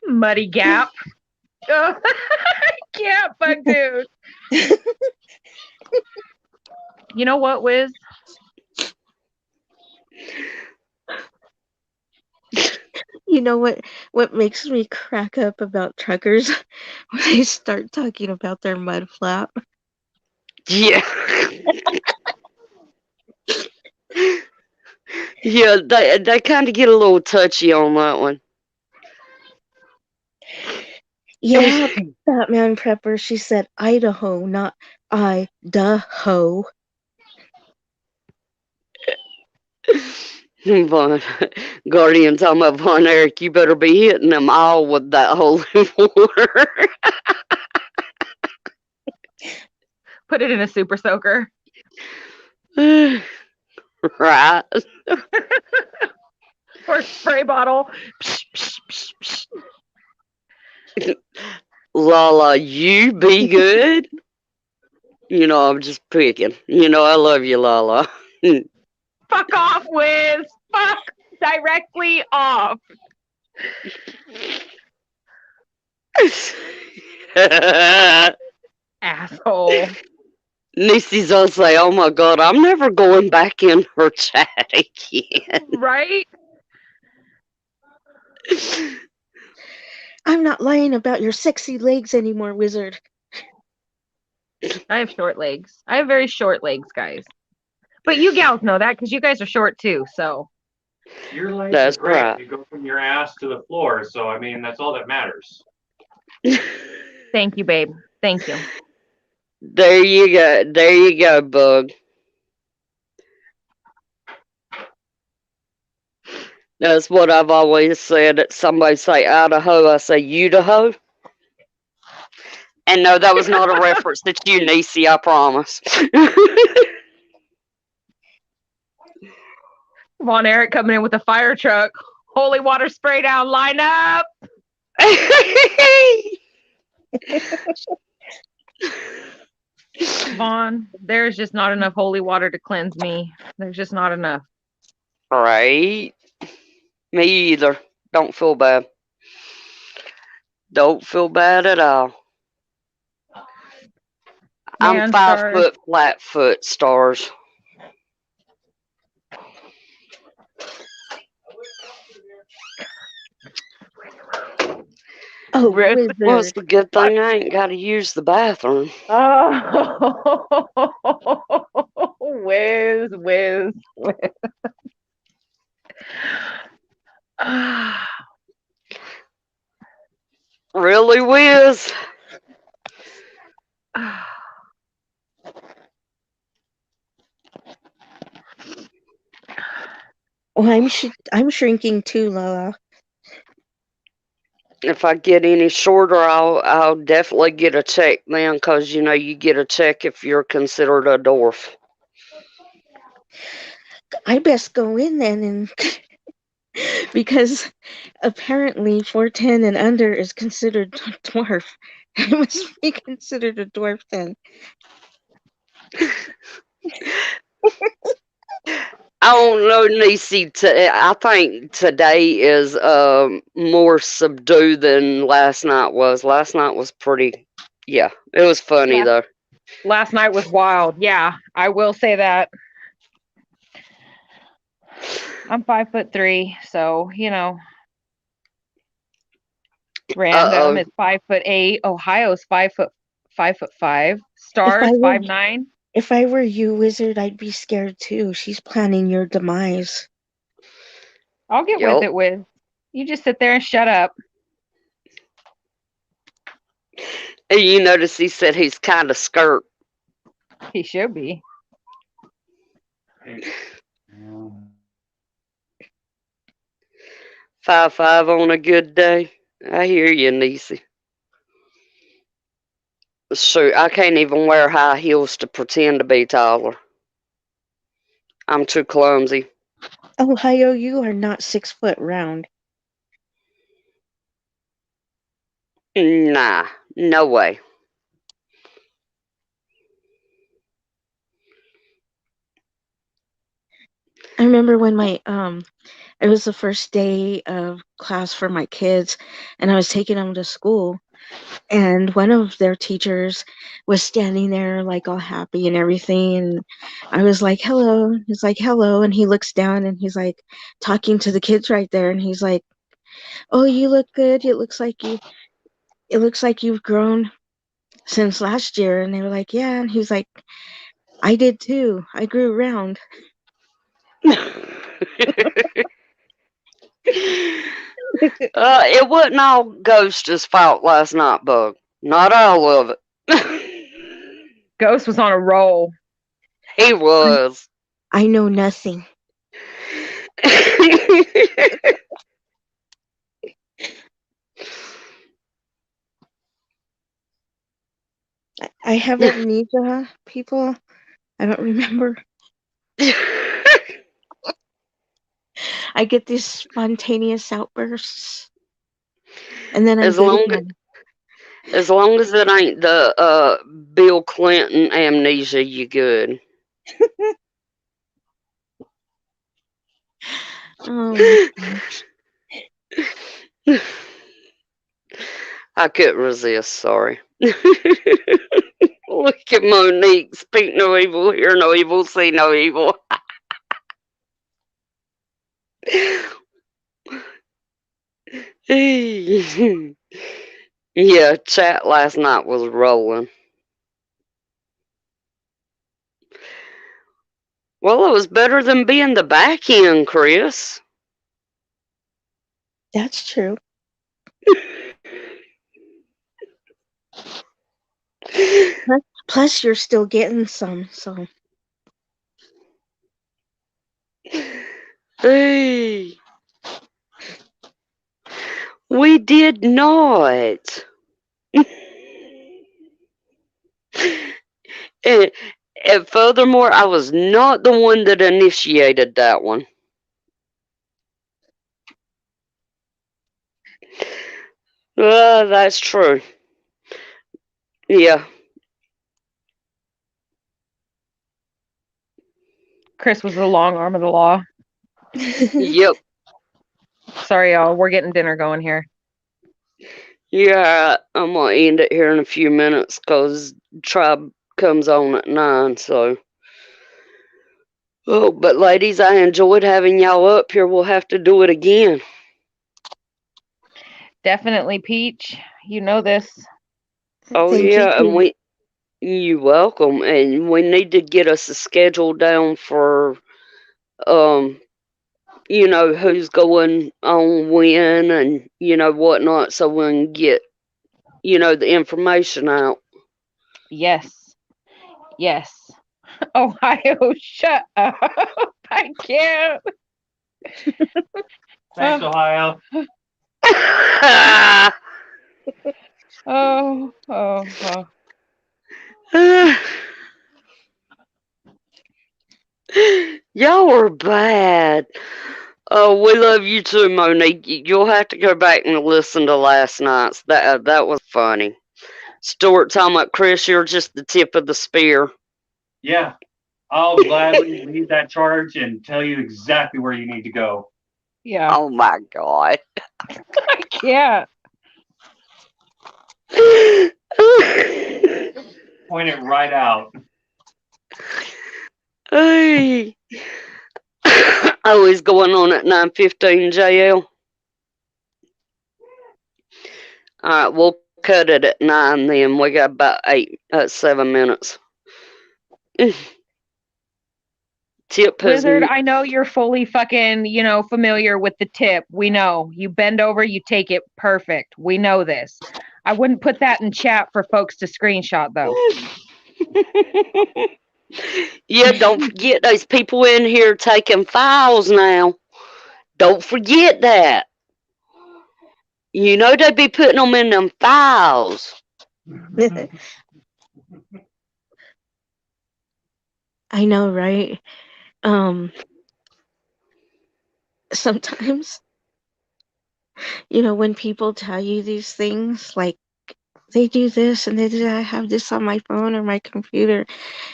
Muddy Gap. I can't, Bug Dude. You know what, Wiz? You know what makes me crack up about truckers when they start talking about their mud flap? Yeah. Yeah, they kind of get a little touchy on that one. Yeah, Batman Prepper, she said Idaho, not I-da-ho. Von Guardian talking about Von Eric, you better be hitting them all with that holy water. Put it in a super soaker. Right. Or spray bottle. Lala, you be good. I'm just picking. I love you, Lala. Fuck off, Wiz. Fuck directly off. Asshole. Niecy's gonna say, "Oh my God, I'm never going back in her chat again." Right? I'm not lying about your sexy legs anymore, wizard. I have short legs. I have very short legs, guys. But you gals know that because you guys are short too. So Your legs That's are great. right. You go from your ass to the floor, so I mean that's all that matters. thank you, babe. Thank you. There you go. There you go, Bug. That's what I've always said. Somebody say Idaho, I say Idaho. And no, that was not a reference to you, Niecy, I promise. Von Eric coming in with a fire truck. Holy water spray down. Line up. Vaughn, there's just not enough holy water to cleanse me. There's just not enough. Right. Me either. Don't feel bad. Don't feel bad at all. I'm Man, 5 Star. foot flat foot, Stars. Oh, Ruth, wizard. Well, it's a good thing I ain't got to use the bathroom. Oh, whiz. Really, Wiz? Well, I'm shrinking too, Lola. If I get any shorter, I'll definitely get a check then, 'cause you get a check if you're considered a dwarf. I best go in then and because apparently 4'10" and under is considered dwarf. I must be considered a dwarf then. I don't know, Niecy. I think today is more subdued than last night was. Last night was pretty. Yeah, it was funny though. Last night was wild. Yeah, I will say that. I'm 5'3", so Random is 5'8". Ohio's 5'5". Stars were- 5'9". If I were you, wizard, I'd be scared too. She's planning your demise. I'll get Yup. with it, Wiz. You just sit there and shut up. And you notice he said he's kind of skirt. He should be. 5'5" on a good day. I hear you, Niecy. Shoot, I can't even wear high heels to pretend to be taller. I'm too clumsy. Ohio, you are not 6 foot round. Nah, no way. I remember when it was the first day of class for my kids, and I was taking them to school, and one of their teachers was standing there like all happy and everything, and I was like, hello. He's like, hello, and he looks down and he's like talking to the kids right there, and he's like, oh, you look good. It looks like you've grown since last year. And they were like, yeah. And he's like, I did too. I grew round. It wasn't all Ghost's fault last night, Bug. Not all of it. Ghost was on a roll. He was. I know nothing. I have amnesia, people. I don't remember. I get these spontaneous outbursts, and then I As do it long again. As long as it ain't the Bill Clinton amnesia, you good. Oh my gosh. I couldn't resist, sorry. Look at Monique. Speak no evil, hear no evil, see no evil. Yeah, chat last night was rolling. Well, it was better than being the back end, Chris. That's true. Plus, you're still getting some, so. Hey, we did not. and, and furthermore, I was not the one that initiated that one. That's true. Yeah. Chris was the long arm of the law. Yep. Sorry, y'all. We're getting dinner going here. Yeah, I'm gonna end it here in a few minutes because Tribe comes on at 9, so. Oh, but ladies, I enjoyed having y'all up here. We'll have to do it again. Definitely, Peach. You know this. Oh, Thank yeah, you. and you're welcome. And we need to get us a schedule down for, who's going on when and, whatnot so we can get, the information out. Yes. Yes. Ohio, shut up. I can't. Thanks, Ohio. Oh. Y'all are bad. Oh, we love you too, Monique. You'll have to go back and listen to last night's. That was funny. Stuart talking about Chris, you're just the tip of the spear. Yeah, I'll gladly lead that charge and tell you exactly where you need to go. Yeah. Oh my God. I can't. Point it right out. Hey. Oh, he's going on at 9:15, JL. All right, we'll cut it at 9 then. We got about 7 minutes. Tip has Wizard, I know you're fully fucking, familiar with the tip. We know. You bend over, you take it. Perfect. We know this. I wouldn't put that in chat for folks to screenshot, though. Yeah, don't forget those people in here taking files now. Don't forget that. You know they'd be putting them in them files. I know, right? Sometimes, when people tell you these things, like they do this and they do that, I have this on my phone or my computer,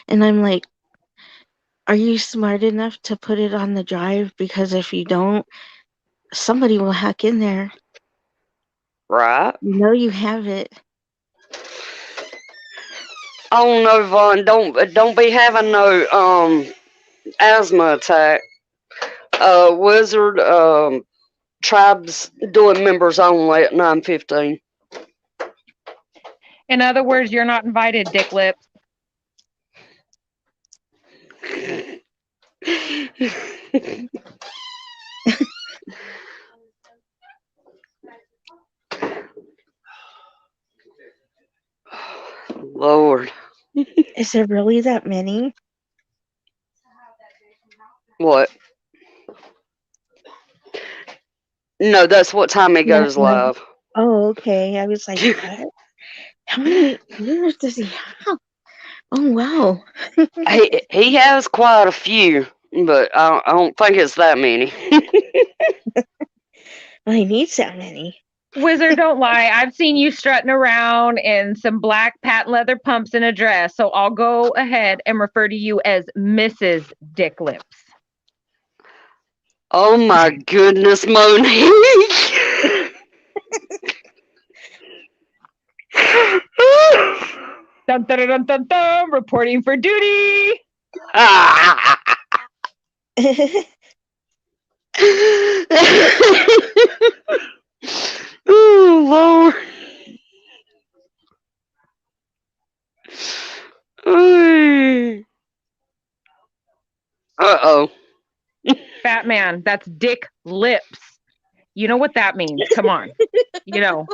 and I'm like, are you smart enough to put it on the drive? Because if you don't, somebody will hack in there. Right? You have it. Oh no, Vaughn, don't be having no asthma attack. Wizard Tribes doing members only at 9:15. In other words, you're not invited, dick lips. Lord. Is there really that many? What? No, that's what time it goes live. Oh, okay. I was like, what? How many viewers does he have? Oh, wow. He has quite a few, but I don't think it's that many. Well, he needs that many. Wizard, don't lie. I've seen you strutting around in some black patent leather pumps and a dress, so I'll go ahead and refer to you as Mrs. Dick Lips. Oh my goodness, Monique. Dun, dun, dun, dun, dun, reporting for duty. Oh, Lord. Uh-oh. Fat man, that's Dick Lips. You know what that means. Come on. You know,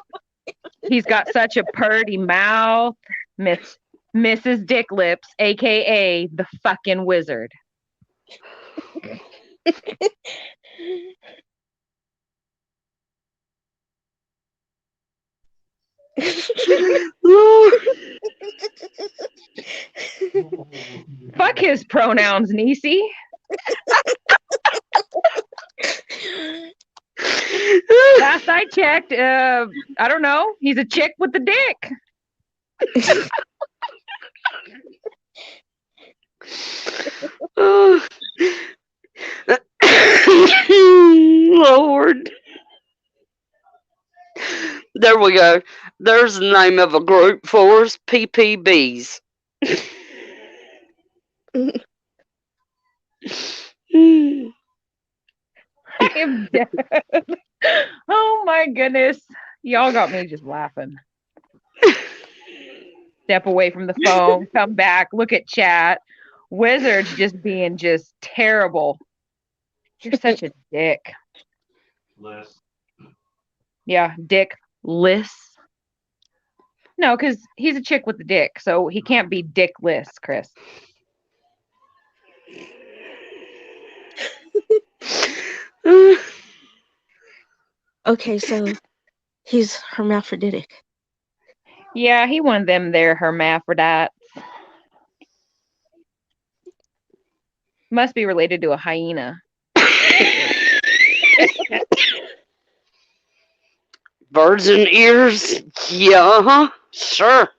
he's got such a purty mouth. Mrs. Dick Lips, aka the fucking wizard. Lord. Fuck his pronouns, Niecy. Last I checked, I don't know. He's a chick with the dick. Oh. Lord. There we go. There's the name of a group for us, PPBs. I am dead. Oh my goodness. Y'all got me just laughing. Step away from the phone, come back, look at chat. Wizard's just being just terrible. You're such a dick. List. Yeah, Dick Liss. No, because he's a chick with the dick, so he can't be Dick Liss, Chris. Okay, so he's hermaphroditic. Yeah, he one of them there hermaphrodites. Must be related to a hyena. Virgin ears? Yeah, sure.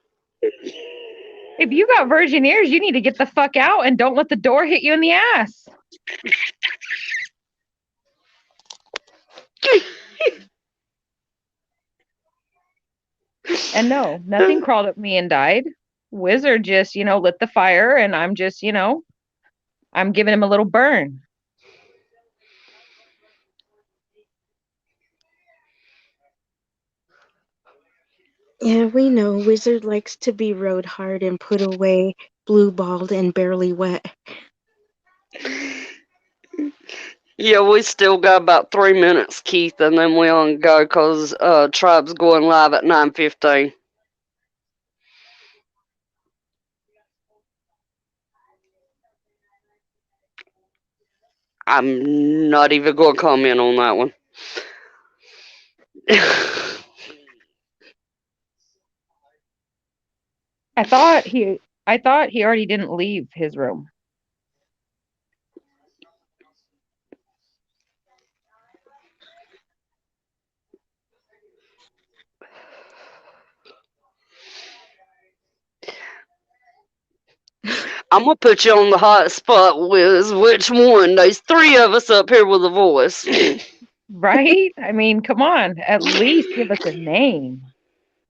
If you got virgin ears, you need to get the fuck out and don't let the door hit you in the ass. And no, nothing crawled up me and died. Wizard just, lit the fire, and I'm just, I'm giving him a little burn. Yeah, we know Wizard likes to be rode hard and put away, blue balled and barely wet. Yeah, we still got about 3 minutes, Keith, and then we on go because Tribe's going live at 9:15. I'm not even going to comment on that one. I thought he already didn't leave his room. I'm going to put you on the hot spot, Wiz. Which one? There's 3 of us up here with a voice. Right? I mean, come on. At least give us a name.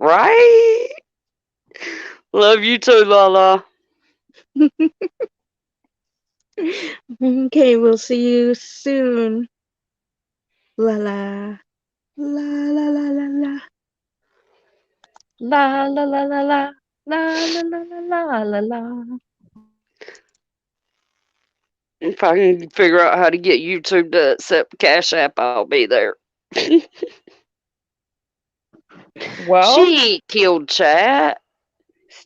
Right? Love you too, Lala. Okay, we'll see you soon. La la. La la la la la. La la la la la. La la la la la la la. If I can figure out how to get YouTube to accept Cash App, I'll be there. Well, She ain't killed chat.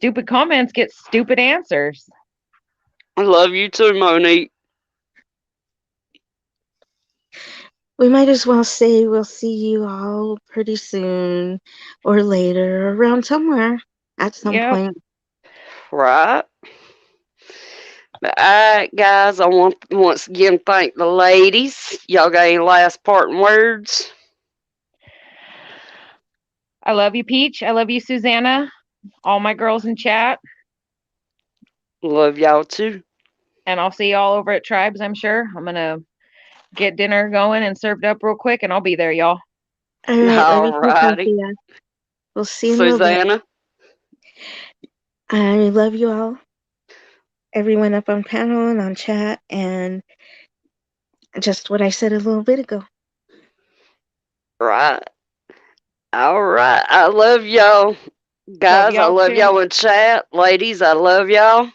stupid comments get stupid answers. I love you too, Monique. We might as well say we'll see you all pretty soon or later, around somewhere at some Yep. point. Right? But alright, guys, I want once again thank the ladies. Y'all got any last parting words? I love you, Peach. I love you, Susanna. All my girls in chat. Love y'all too. And I'll see y'all over at Tribes, I'm sure. I'm going to get dinner going and served up real quick, and I'll be there, y'all. All right, love you too, Alrighty. Sophia. We'll see you in a little bit. Susanna. I love you all. Everyone up on panel and on chat, and just what I said a little bit ago. Right. All right. I love y'all. Guys, I y'all love too. y'all in chat. Ladies, I love y'all.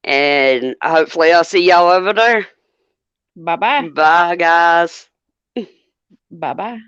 And hopefully I'll see y'all over there. Bye-bye. Bye, guys. Bye-bye.